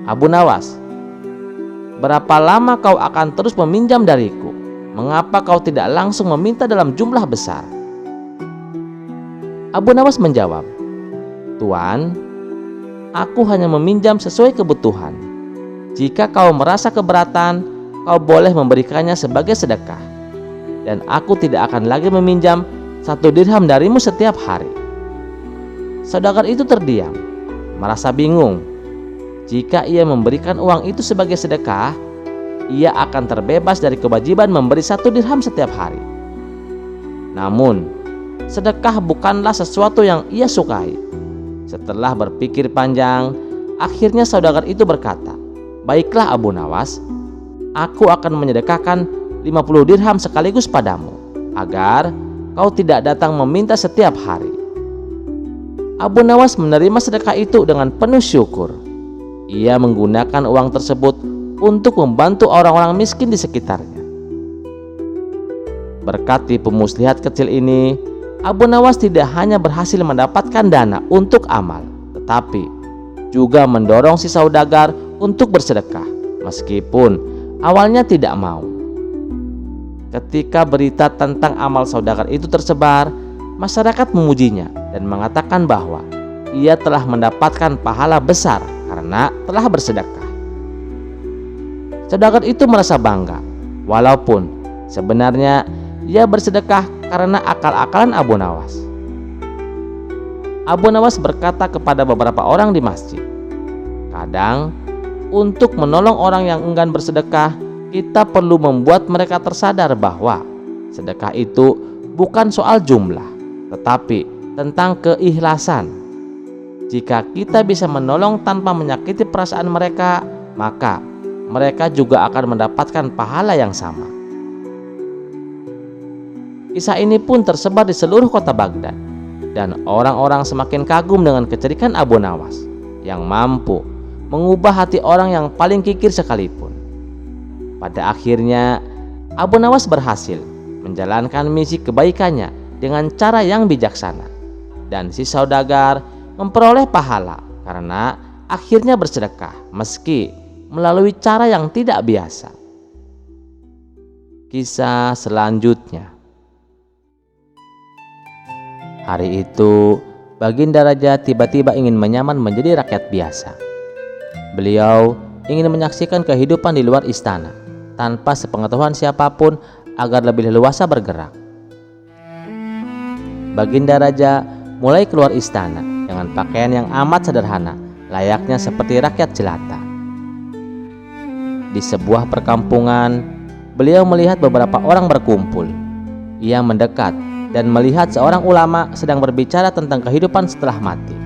"Abu Nawas, berapa lama kau akan terus meminjam dariku? Mengapa kau tidak langsung meminta dalam jumlah besar?" Abu Nawas menjawab, "Tuan, aku hanya meminjam sesuai kebutuhan. Jika kau merasa keberatan, kau boleh memberikannya sebagai sedekah. Dan aku tidak akan lagi meminjam 1 dirham darimu setiap hari." Saudagar itu terdiam, merasa bingung. Jika ia memberikan uang itu sebagai sedekah, ia akan terbebas dari kewajiban memberi 1 dirham setiap hari. Namun, sedekah bukanlah sesuatu yang ia sukai. Setelah berpikir panjang, akhirnya saudagar itu berkata, "Baiklah Abu Nawas, aku akan menyedekahkan 50 dirham sekaligus padamu, agar kau tidak datang meminta setiap hari." Abu Nawas menerima sedekah itu dengan penuh syukur. Ia menggunakan uang tersebut untuk membantu orang-orang miskin di sekitarnya. Berkat tipu muslihat kecil ini, Abu Nawas tidak hanya berhasil mendapatkan dana untuk amal, tetapi juga mendorong si saudagar untuk bersedekah, meskipun awalnya tidak mau. Ketika berita tentang amal saudagar itu tersebar, masyarakat memujinya dan mengatakan bahwa ia telah mendapatkan pahala besar karena telah bersedekah. Saudagar itu merasa bangga, walaupun sebenarnya ia bersedekah karena akal-akalan Abu Nawas. Abu Nawas berkata kepada beberapa orang di masjid, "Kadang untuk menolong orang yang enggan bersedekah, kita perlu membuat mereka tersadar bahwa sedekah itu bukan soal jumlah, tetapi tentang keikhlasan. Jika kita bisa menolong tanpa menyakiti perasaan mereka, maka mereka juga akan mendapatkan pahala yang sama." Kisah ini pun tersebar di seluruh kota Baghdad, dan orang-orang semakin kagum dengan kecerdikan Abu Nawas yang mampu mengubah hati orang yang paling kikir sekalipun. Pada akhirnya, Abu Nawas berhasil menjalankan misi kebaikannya dengan cara yang bijaksana, dan si saudagar memperoleh pahala karena akhirnya bersedekah meski melalui cara yang tidak biasa. Kisah selanjutnya. Hari itu, Baginda Raja tiba-tiba ingin menyamar menjadi rakyat biasa. Beliau ingin menyaksikan kehidupan di luar istana tanpa sepengetahuan siapapun agar lebih leluasa bergerak. Baginda Raja mulai keluar istana dengan pakaian yang amat sederhana, layaknya seperti rakyat jelata. Di sebuah perkampungan, beliau melihat beberapa orang berkumpul. Ia mendekat dan melihat seorang ulama sedang berbicara tentang kehidupan setelah mati,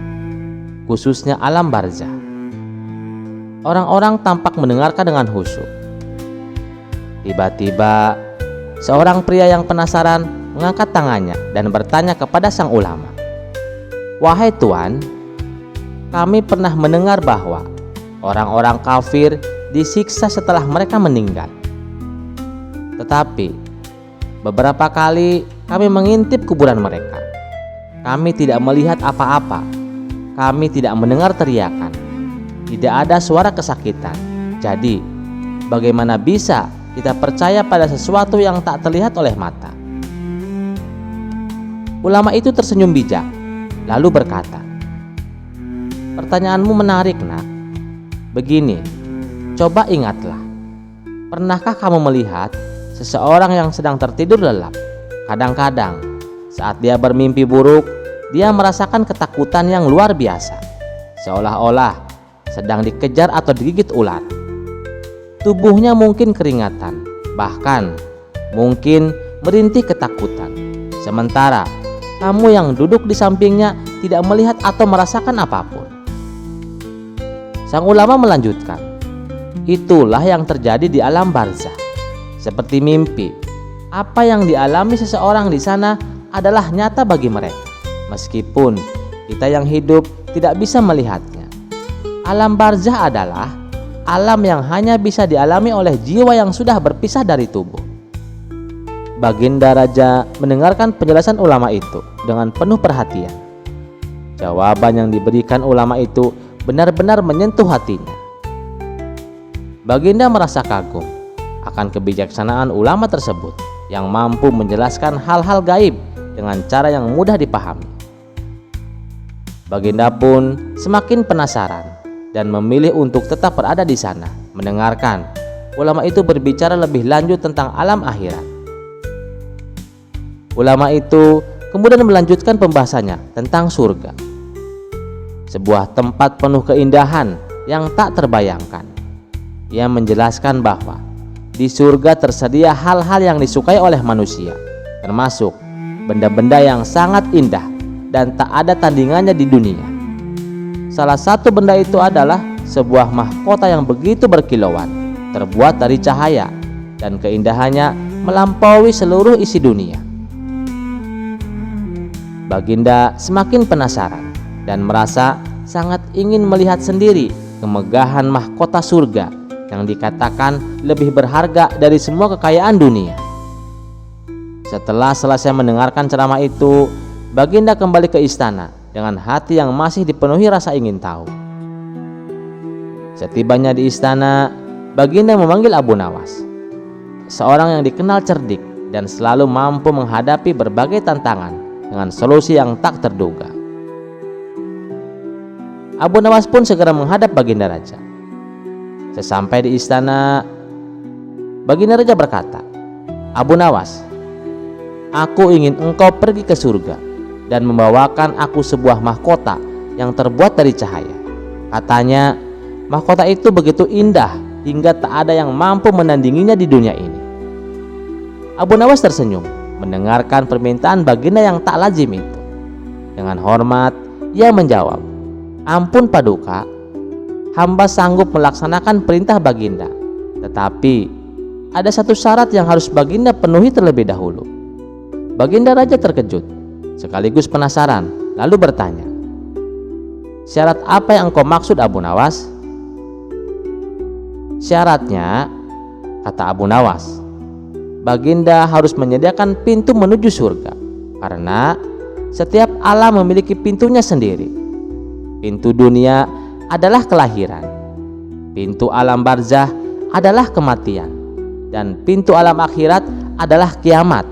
khususnya alam barzah. Orang-orang tampak mendengarkan dengan khusyuk. Tiba-tiba, seorang pria yang penasaran mengangkat tangannya dan bertanya kepada sang ulama, "Wahai Tuan, kami pernah mendengar bahwa orang-orang kafir disiksa setelah mereka meninggal. Tetapi beberapa kali kami mengintip kuburan mereka. Kami tidak melihat apa-apa. kami tidak mendengar teriakan, tidak ada suara kesakitan. Jadi, bagaimana bisa kita percaya pada sesuatu yang tak terlihat oleh mata?" Ulama itu tersenyum bijak, lalu berkata, "Pertanyaanmu menarik, nak. Begini, coba ingatlah, pernahkah kamu melihat seseorang yang sedang tertidur lelap? Kadang-kadang saat dia bermimpi buruk, dia merasakan ketakutan yang luar biasa, seolah-olah sedang dikejar atau digigit ular. Tubuhnya mungkin keringatan, bahkan mungkin merintih ketakutan. Sementara kamu yang duduk di sampingnya tidak melihat atau merasakan apapun." Sang ulama melanjutkan, "Itulah yang terjadi di alam barzah. Seperti mimpi, apa yang dialami seseorang di sana adalah nyata bagi mereka, meskipun kita yang hidup tidak bisa melihatnya. Alam barzah adalah alam yang hanya bisa dialami oleh jiwa yang sudah berpisah dari tubuh." Baginda Raja mendengarkan penjelasan ulama itu dengan penuh perhatian. Jawaban yang diberikan ulama itu benar-benar menyentuh hatinya. Baginda merasa kagum akan kebijaksanaan ulama tersebut yang mampu menjelaskan hal-hal gaib dengan cara yang mudah dipahami. Baginda pun semakin penasaran dan memilih untuk tetap berada di sana, mendengarkan ulama itu berbicara lebih lanjut tentang alam akhirat. Ulama itu kemudian melanjutkan pembahasannya tentang surga, sebuah tempat penuh keindahan yang tak terbayangkan. Ia menjelaskan bahwa di surga tersedia hal-hal yang disukai oleh manusia, termasuk benda-benda yang sangat indah dan tak ada tandingannya di dunia. Salah satu benda itu adalah sebuah mahkota yang begitu berkilauan, terbuat dari cahaya, dan keindahannya melampaui seluruh isi dunia. Baginda semakin penasaran dan merasa sangat ingin melihat sendiri kemegahan mahkota surga yang dikatakan lebih berharga dari semua kekayaan dunia. Setelah selesai mendengarkan ceramah itu, Baginda kembali ke istana dengan hati yang masih dipenuhi rasa ingin tahu. Setibanya di istana, Baginda memanggil Abu Nawas, seorang yang dikenal cerdik dan selalu mampu menghadapi berbagai tantangan dengan solusi yang tak terduga. Abu Nawas pun segera menghadap Baginda Raja. Sesampai di istana, Baginda Raja berkata, "Abu Nawas, aku ingin engkau pergi ke surga dan membawakan aku sebuah mahkota yang terbuat dari cahaya. Katanya, mahkota itu begitu indah hingga tak ada yang mampu menandinginya di dunia ini." Abu Nawas tersenyum mendengarkan permintaan Baginda yang tak lazim itu. Dengan hormat, ia menjawab, "Ampun Paduka, hamba sanggup melaksanakan perintah Baginda. Tetapi ada satu syarat yang harus Baginda penuhi terlebih dahulu." Baginda Raja terkejut sekaligus penasaran, lalu bertanya, "Syarat apa yang engkau maksud Abu Nawas?" "Syaratnya," kata Abu Nawas, "Baginda harus menyediakan pintu menuju surga, karena setiap alam memiliki pintunya sendiri. Pintu dunia adalah kelahiran, pintu alam barzah adalah kematian, dan pintu alam akhirat adalah kiamat.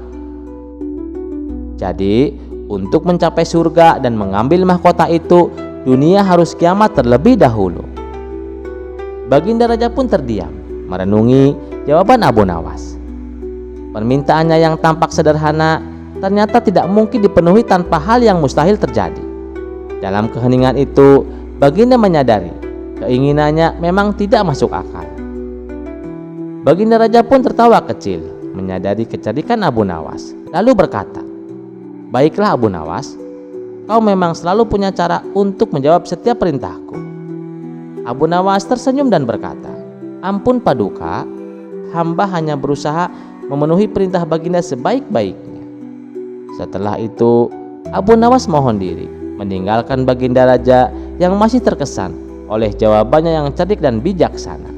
Jadi, untuk mencapai surga dan mengambil mahkota itu, dunia harus kiamat terlebih dahulu." Baginda Raja pun terdiam, merenungi jawaban Abu Nawas. Permintaannya yang tampak sederhana ternyata tidak mungkin dipenuhi tanpa hal yang mustahil terjadi. Dalam keheningan itu, Baginda menyadari keinginannya memang tidak masuk akal. Baginda Raja pun tertawa kecil menyadari kecerdikan Abu Nawas, lalu berkata, "Baiklah Abu Nawas, kau memang selalu punya cara untuk menjawab setiap perintahku." Abu Nawas tersenyum dan berkata, "Ampun Paduka, hamba hanya berusaha memenuhi perintah Baginda sebaik-baiknya." Setelah itu, Abu Nawas mohon diri meninggalkan Baginda Raja yang masih terkesan oleh jawabannya yang cerdik dan bijaksana.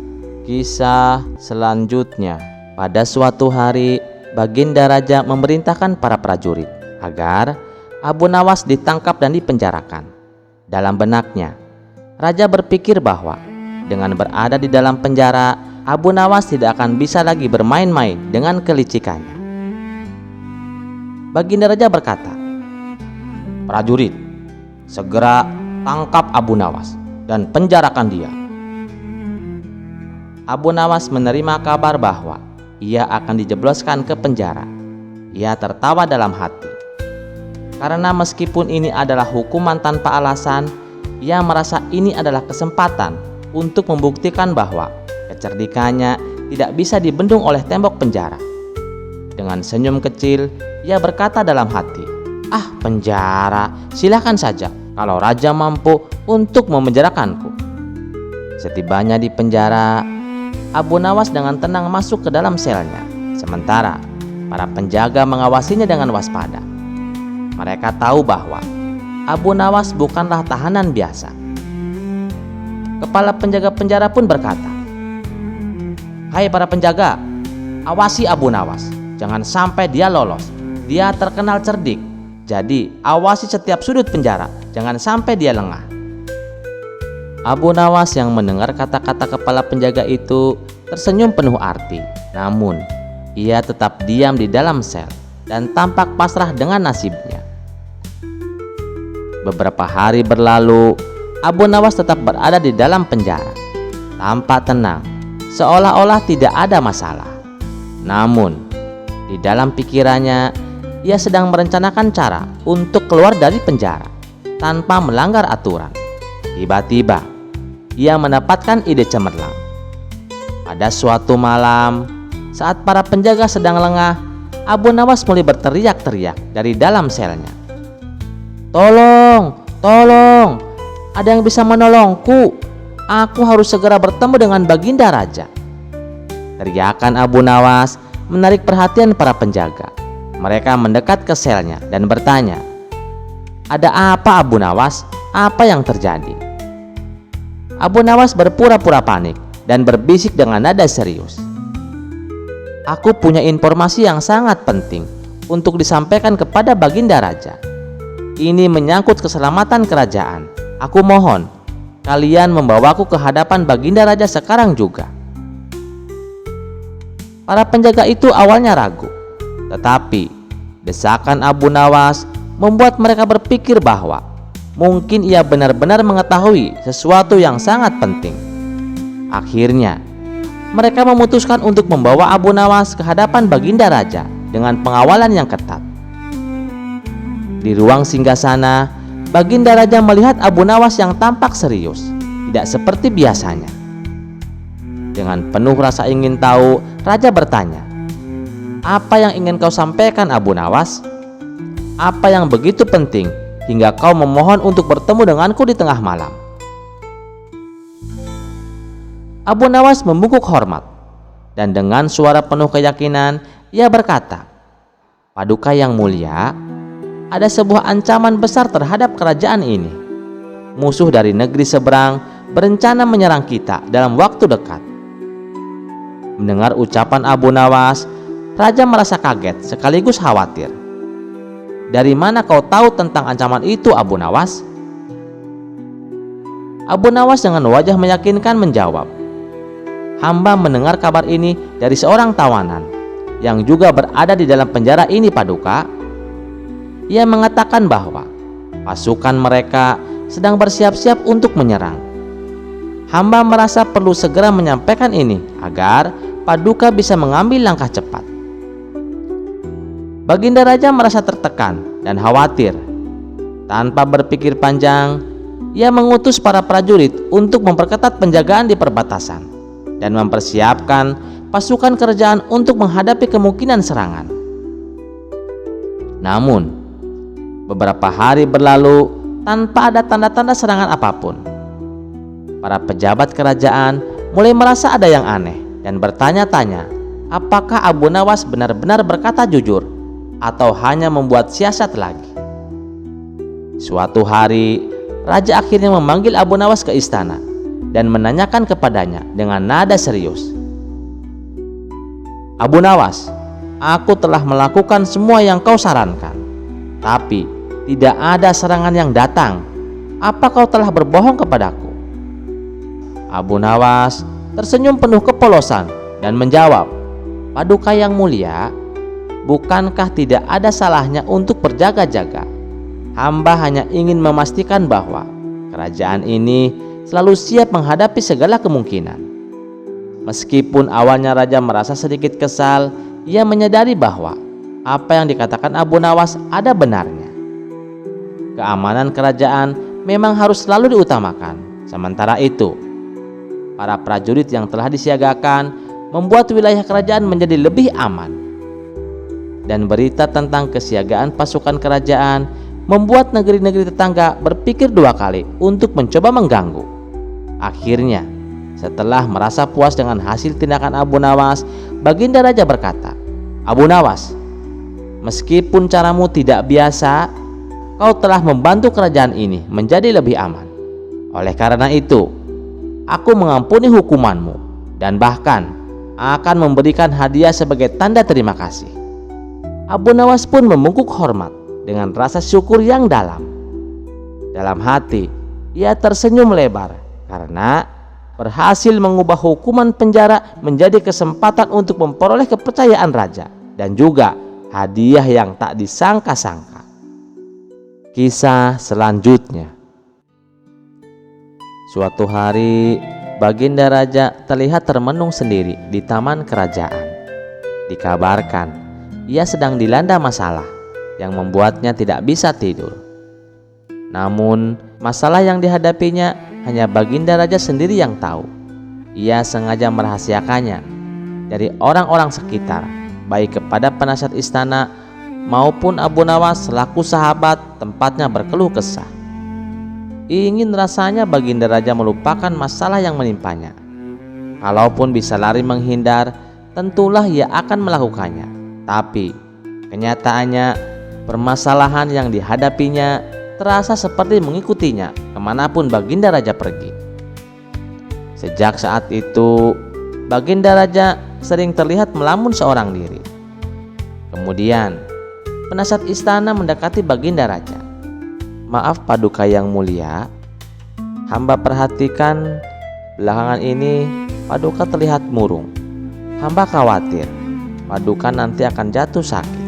Kisah selanjutnya, pada suatu hari Baginda Raja memerintahkan para prajurit agar Abu Nawas ditangkap dan dipenjarakan. Dalam benaknya, raja berpikir bahwa dengan berada di dalam penjara, Abu Nawas tidak akan bisa lagi bermain-main dengan kelicikannya. Baginda raja berkata, "Prajurit, segera tangkap Abu Nawas dan penjarakan dia." Abu Nawas menerima kabar bahwa ia akan dijebloskan ke penjara. Ia tertawa dalam hati. Karena meskipun ini adalah hukuman tanpa alasan, ia merasa ini adalah kesempatan untuk membuktikan bahwa kecerdikannya tidak bisa dibendung oleh tembok penjara. Dengan senyum kecil, ia berkata dalam hati, "Ah, penjara, silakan saja kalau raja mampu untuk memenjarakanku." Setibanya di penjara, Abu Nawas dengan tenang masuk ke dalam selnya, sementara para penjaga mengawasinya dengan waspada. Mereka tahu bahwa Abu Nawas bukanlah tahanan biasa. Kepala penjaga penjara pun berkata, "Hai para penjaga, awasi Abu Nawas, jangan sampai dia lolos. Dia terkenal cerdik, jadi awasi setiap sudut penjara, jangan sampai dia lengah." Abu Nawas yang mendengar kata-kata kepala penjaga itu tersenyum penuh arti. Namun, ia tetap diam di dalam sel dan tampak pasrah dengan nasibnya. Beberapa hari berlalu, Abu Nawas tetap berada di dalam penjara, tampak tenang, seolah-olah tidak ada masalah. Namun, di dalam pikirannya, ia sedang merencanakan cara untuk keluar dari penjara tanpa melanggar aturan. Tiba-tiba, ia mendapatkan ide cemerlang. Pada suatu malam, saat para penjaga sedang lengah, Abu Nawas mulai berteriak-teriak dari dalam selnya. "Tolong, tolong, ada yang bisa menolongku? Aku harus segera bertemu dengan Baginda Raja." Teriakan Abu Nawas menarik perhatian para penjaga. Mereka mendekat ke selnya dan bertanya, "Ada apa Abu Nawas? Apa yang terjadi?" Abu Nawas berpura-pura panik dan berbisik dengan nada serius, "Aku punya informasi yang sangat penting untuk disampaikan kepada Baginda Raja. Ini menyangkut keselamatan kerajaan. Aku mohon kalian membawaku ke hadapan Baginda Raja sekarang juga." Para penjaga itu awalnya ragu, tetapi desakan Abu Nawas membuat mereka berpikir bahwa mungkin ia benar-benar mengetahui sesuatu yang sangat penting. Akhirnya, mereka memutuskan untuk membawa Abu Nawas ke hadapan Baginda Raja dengan pengawalan yang ketat. Di ruang singgasana, Baginda Raja melihat Abu Nawas yang tampak serius, tidak seperti biasanya. Dengan penuh rasa ingin tahu, Raja bertanya, "Apa yang ingin kau sampaikan, Abu Nawas? Apa yang begitu penting hingga kau memohon untuk bertemu denganku di tengah malam?" Abu Nawas membungkuk hormat, dan dengan suara penuh keyakinan, ia berkata, "Paduka yang mulia, ada sebuah ancaman besar terhadap kerajaan ini. Musuh dari negeri seberang berencana menyerang kita dalam waktu dekat." Mendengar ucapan Abu Nawas, Raja merasa kaget sekaligus khawatir. "Dari mana kau tahu tentang ancaman itu, Abu Nawas?" Abu Nawas dengan wajah meyakinkan menjawab, "Hamba mendengar kabar ini dari seorang tawanan yang juga berada di dalam penjara ini, Paduka." Ia mengatakan bahwa pasukan mereka sedang bersiap-siap untuk menyerang. Hamba merasa perlu segera menyampaikan ini agar Paduka bisa mengambil langkah cepat. Baginda Raja merasa tertekan dan khawatir. Tanpa berpikir panjang, ia mengutus para prajurit untuk memperketat penjagaan di perbatasan dan mempersiapkan pasukan kerajaan untuk menghadapi kemungkinan serangan. Namun, beberapa hari berlalu tanpa ada tanda-tanda serangan apapun. Para pejabat kerajaan mulai merasa ada yang aneh dan bertanya-tanya, apakah Abu Nawas benar-benar berkata jujur atau hanya membuat siasat lagi. Suatu hari, Raja akhirnya memanggil Abu Nawas ke istana dan menanyakan kepadanya dengan nada serius, "Abu Nawas, aku telah melakukan semua yang kau sarankan, tapi tidak ada serangan yang datang. apa kau telah berbohong kepadaku?" Abu Nawas tersenyum penuh kepolosan dan menjawab, "Paduka yang mulia, bukankah tidak ada salahnya untuk berjaga-jaga? Hamba hanya ingin memastikan bahwa kerajaan ini selalu siap menghadapi segala kemungkinan." Meskipun awalnya raja merasa sedikit kesal, ia menyadari bahwa apa yang dikatakan Abu Nawas ada benarnya. Keamanan kerajaan memang harus selalu diutamakan. Sementara itu, para prajurit yang telah disiagakan membuat wilayah kerajaan menjadi lebih aman. Dan berita tentang kesiagaan pasukan kerajaan membuat negeri-negeri tetangga berpikir dua kali untuk mencoba mengganggu. Akhirnya, setelah merasa puas dengan hasil tindakan Abu Nawas, Baginda Raja berkata, "Abu Nawas, meskipun caramu tidak biasa, kau telah membantu kerajaan ini menjadi lebih aman. Oleh karena itu, aku mengampuni hukumanmu dan bahkan akan memberikan hadiah sebagai tanda terima kasih." Abu Nawas pun membungkuk hormat dengan rasa syukur yang dalam. Dalam hati, ia tersenyum lebar karena berhasil mengubah hukuman penjara menjadi kesempatan untuk memperoleh kepercayaan raja dan juga hadiah yang tak disangka-sangka. Kisah selanjutnya. Suatu hari, Baginda Raja terlihat termenung sendiri di taman kerajaan. Dikabarkan, ia sedang dilanda masalah yang membuatnya tidak bisa tidur. Namun, masalah yang dihadapinya hanya Baginda Raja sendiri yang tahu. Ia sengaja merahasiakannya dari orang-orang sekitar, baik kepada penasihat istana maupun Abu Nawas selaku sahabat tempatnya berkeluh kesah. Ingin rasanya Baginda Raja melupakan masalah yang menimpanya. Kalaupun bisa lari menghindar, tentulah ia akan melakukannya. Tapi kenyataannya, permasalahan yang dihadapinya terasa seperti mengikutinya kemanapun Baginda Raja pergi. Sejak saat itu, Baginda Raja sering terlihat melamun seorang diri. Kemudian, penasihat istana mendekati Baginda Raja. "Maaf Paduka yang mulia, hamba perhatikan belakangan ini Paduka terlihat murung. Hamba khawatir Paduka nanti akan jatuh sakit.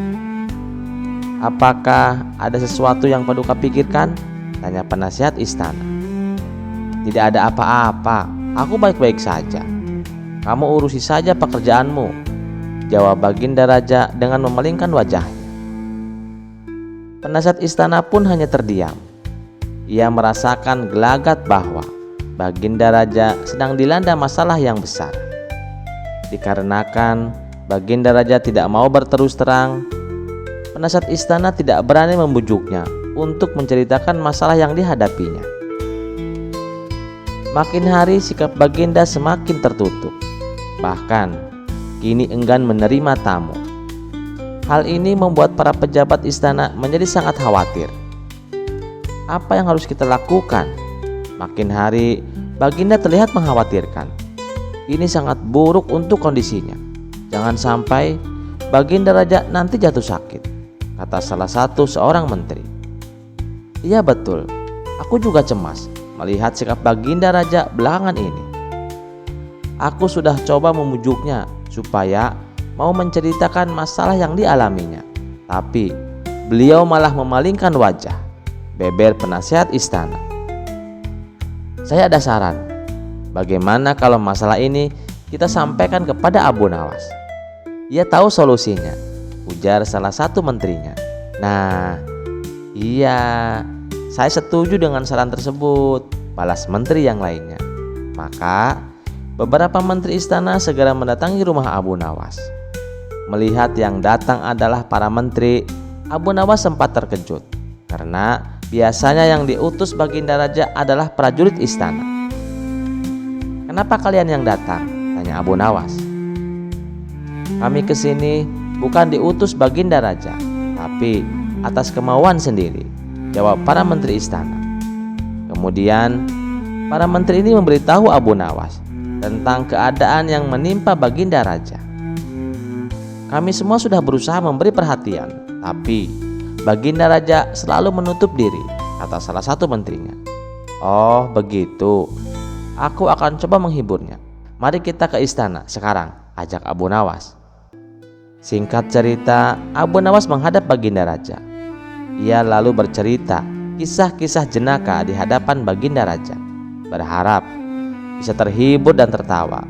Apakah ada sesuatu yang Paduka pikirkan?" tanya penasihat istana. "Tidak ada apa-apa, aku baik-baik saja. Kamu urusi saja pekerjaanmu," jawab Baginda Raja dengan memalingkan wajahnya. Penasihat istana pun hanya terdiam. Ia merasakan gelagat bahwa Baginda Raja sedang dilanda masalah yang besar. Dikarenakan Baginda Raja tidak mau berterus terang, penasihat istana tidak berani membujuknya untuk menceritakan masalah yang dihadapinya. Makin hari sikap Baginda semakin tertutup. Bahkan kini enggan menerima tamu. Hal ini membuat para pejabat istana menjadi sangat khawatir. Apa yang harus kita lakukan? Makin hari Baginda terlihat mengkhawatirkan. Ini sangat buruk untuk kondisinya. Jangan sampai Baginda Raja nanti jatuh sakit, kata salah satu seorang menteri. "Iya betul, aku juga cemas melihat sikap Baginda Raja belakangan ini. Aku sudah coba memujuknya supaya mau menceritakan masalah yang dialaminya, tapi beliau malah memalingkan wajah," beber penasihat istana. "Saya ada saran. Bagaimana kalau masalah ini kita sampaikan kepada Abu Nawas? Ia tahu solusinya," ujar salah satu menterinya. "Nah, iya, saya setuju dengan saran tersebut," balas menteri yang lainnya. Maka beberapa menteri istana segera mendatangi rumah Abu Nawas. Melihat yang datang adalah para menteri, Abu Nawas sempat terkejut karena biasanya yang diutus Baginda Raja adalah prajurit istana. "Kenapa kalian yang datang?" tanya Abu Nawas. "Kami kesini bukan diutus Baginda Raja, tapi atas kemauan sendiri," jawab para menteri istana. Kemudian para menteri ini memberitahu Abu Nawas tentang keadaan yang menimpa Baginda Raja. "Kami semua sudah berusaha memberi perhatian, tapi Baginda Raja selalu menutup diri," kata salah satu menterinya. Oh begitu, aku akan coba menghiburnya. Mari kita ke istana sekarang, ajak Abu Nawas. Singkat cerita, Abu Nawas menghadap Baginda Raja. Ia lalu bercerita kisah-kisah jenaka di hadapan Baginda Raja, berharap bisa terhibur dan tertawa.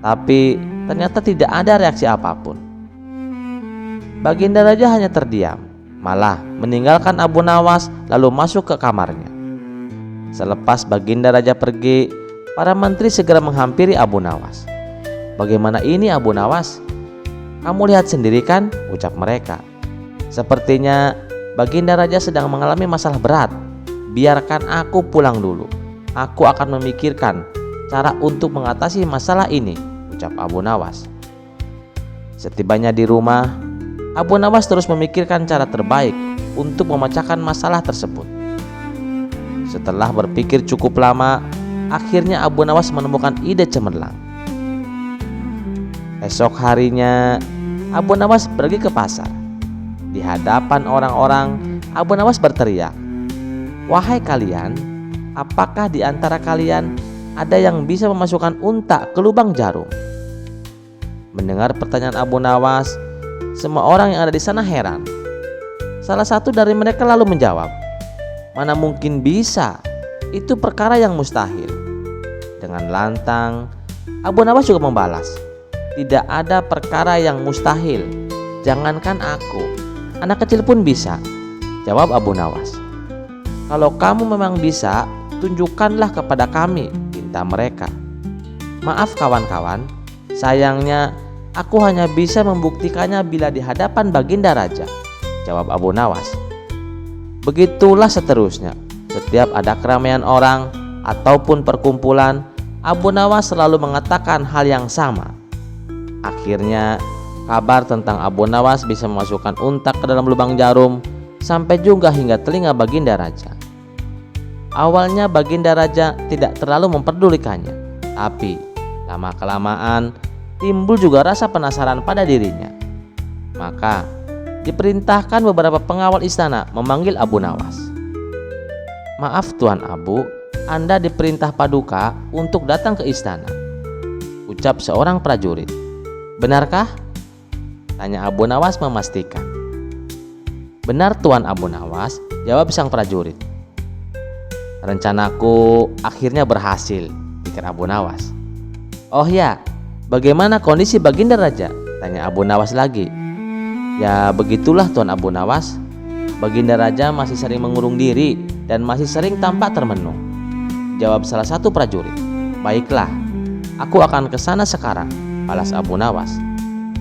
Tapi ternyata tidak ada reaksi apapun. Baginda Raja hanya terdiam, malah meninggalkan Abu Nawas lalu masuk ke kamarnya. Selepas Baginda Raja pergi, para menteri segera menghampiri Abu Nawas. "Bagaimana ini Abu Nawas? Kamu lihat sendiri kan?" ucap mereka. "Sepertinya Baginda Raja sedang mengalami masalah berat. Biarkan aku pulang dulu. Aku akan memikirkan cara untuk mengatasi masalah ini," ucap Abu Nawas. Setibanya di rumah, Abu Nawas terus memikirkan cara terbaik untuk memecahkan masalah tersebut. Setelah berpikir cukup lama, akhirnya Abu Nawas menemukan ide cemerlang. Esok harinya, Abu Nawas pergi ke pasar. Di hadapan orang-orang, Abu Nawas berteriak, "Wahai kalian, apakah di antara kalian ada yang bisa memasukkan unta ke lubang jarum?" Mendengar pertanyaan Abu Nawas, semua orang yang ada di sana heran. Salah satu dari mereka lalu menjawab, "Mana mungkin bisa, itu perkara yang mustahil." Dengan lantang, Abu Nawas juga membalas, "Tidak ada perkara yang mustahil, jangankan aku, anak kecil pun bisa," jawab Abu Nawas. "Kalau kamu memang bisa, tunjukkanlah kepada kami," pinta mereka. "Maaf kawan-kawan, sayangnya aku hanya bisa membuktikannya bila di hadapan Baginda Raja," jawab Abu Nawas. Begitulah seterusnya. Setiap ada keramaian orang ataupun perkumpulan, Abu Nawas selalu mengatakan hal yang sama. Akhirnya kabar tentang Abu Nawas bisa memasukkan unta ke dalam lubang jarum sampai juga hingga telinga Baginda Raja. Awalnya Baginda Raja tidak terlalu memperdulikannya, tapi lama-kelamaan timbul juga rasa penasaran pada dirinya. Maka diperintahkan beberapa pengawal istana memanggil Abu Nawas. "Maaf Tuan Abu, Anda diperintah Paduka untuk datang ke istana," ucap seorang prajurit. "Benarkah?" tanya Abu Nawas memastikan. "Benar Tuan Abu Nawas," jawab sang prajurit. "Rencanaku akhirnya berhasil," pikir Abu Nawas. "Oh ya, bagaimana kondisi Baginda Raja?" tanya Abu Nawas lagi. "Ya begitulah Tuan Abu Nawas, Baginda Raja masih sering mengurung diri dan masih sering tampak termenung," jawab salah satu prajurit. "Baiklah, aku akan ke sana sekarang," balas Abu Nawas.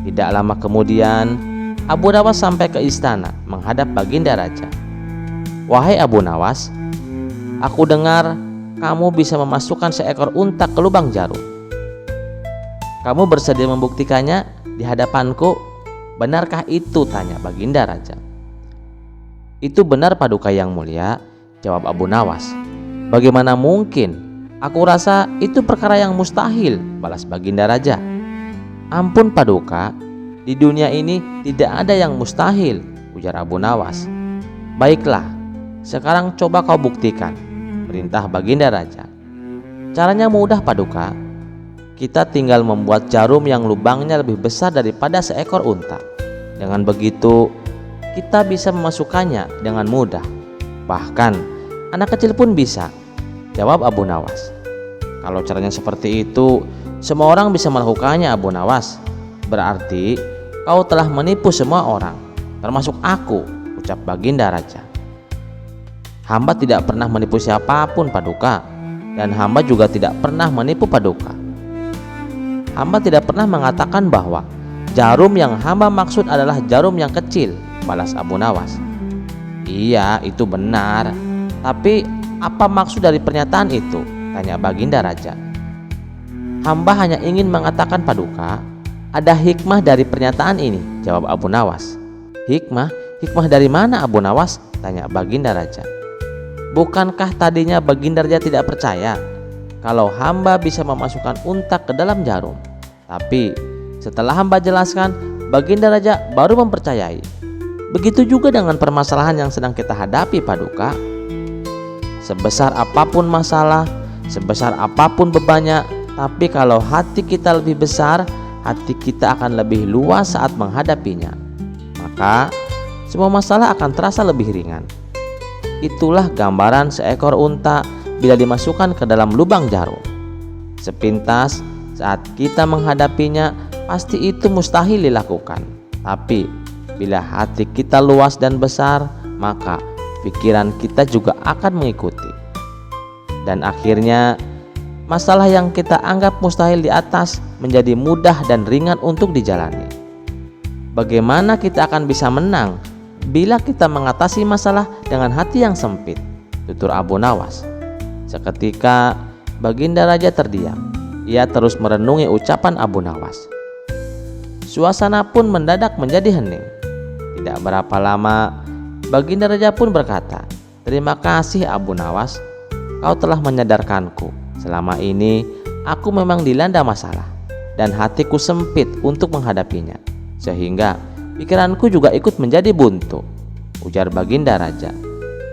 Tidak lama kemudian, Abu Nawas sampai ke istana menghadap Baginda Raja. "Wahai Abu Nawas, aku dengar kamu bisa memasukkan seekor unta ke lubang jarum. Kamu bersedia membuktikannya di hadapanku? Benarkah itu?" tanya Baginda Raja. "Itu benar Paduka yang mulia," jawab Abu Nawas. "Bagaimana mungkin? Aku rasa itu perkara yang mustahil," balas Baginda Raja. "Ampun Paduka, di dunia ini tidak ada yang mustahil," ujar Abu Nawas. "Baiklah, sekarang coba kau buktikan," perintah Baginda Raja. "Caranya mudah Paduka. Kita tinggal membuat jarum yang lubangnya lebih besar daripada seekor unta. Dengan begitu, kita bisa memasukkannya dengan mudah. Bahkan anak kecil pun bisa," jawab Abu Nawas. "Kalau caranya seperti itu, semua orang bisa melakukannya Abu Nawas. Berarti kau telah menipu semua orang, termasuk aku," ucap Baginda Raja. "Hamba tidak pernah menipu siapapun Paduka, dan hamba juga tidak pernah menipu Paduka. Hamba tidak pernah mengatakan bahwa jarum yang hamba maksud adalah jarum yang kecil," balas Abu Nawas. "Iya, itu benar. Tapi apa maksud dari pernyataan itu?" tanya Baginda Raja. "Hamba hanya ingin mengatakan Paduka, ada hikmah dari pernyataan ini," jawab Abu Nawas. "Hikmah? Hikmah dari mana Abu Nawas?" tanya Baginda Raja. "Bukankah tadinya Baginda Raja tidak percaya kalau hamba bisa memasukkan unta ke dalam jarum? Tapi setelah hamba jelaskan, Baginda Raja baru mempercayai. Begitu juga dengan permasalahan yang sedang kita hadapi Paduka." sebesar apapun masalah, sebesar apapun bebannya, tapi kalau hati kita lebih besar, hati kita akan lebih luas saat menghadapinya. Maka semua masalah akan terasa lebih ringan. Itulah gambaran seekor unta bila dimasukkan ke dalam lubang jarum. Sepintas saat kita menghadapinya, pasti itu mustahil dilakukan. Tapi bila hati kita luas dan besar, maka pikiran kita juga akan mengikuti. Dan akhirnya masalah yang kita anggap mustahil di atas menjadi mudah dan ringan untuk dijalani. Bagaimana kita akan bisa menang bila kita mengatasi masalah dengan hati yang sempit? Tutur Abu Nawas. Seketika Baginda Raja terdiam. Ia terus merenungi ucapan Abu Nawas. Suasana pun mendadak menjadi hening. Tidak berapa lama Baginda Raja pun berkata, "Terima kasih Abu Nawas, kau telah menyadarkanku. Selama ini aku memang dilanda masalah dan hatiku sempit untuk menghadapinya, sehingga pikiranku juga ikut menjadi buntu," ujar Baginda Raja.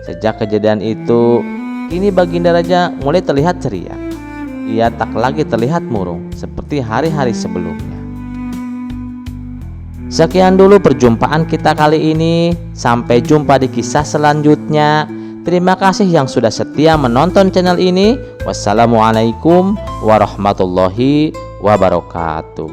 Sejak kejadian itu, kini Baginda Raja mulai terlihat ceria. Ia tak lagi terlihat murung seperti hari-hari sebelumnya. Sekian dulu perjumpaan kita kali ini. Sampai jumpa di kisah selanjutnya. Terima kasih yang sudah setia menonton channel ini. Wassalamualaikum warahmatullahi wabarakatuh.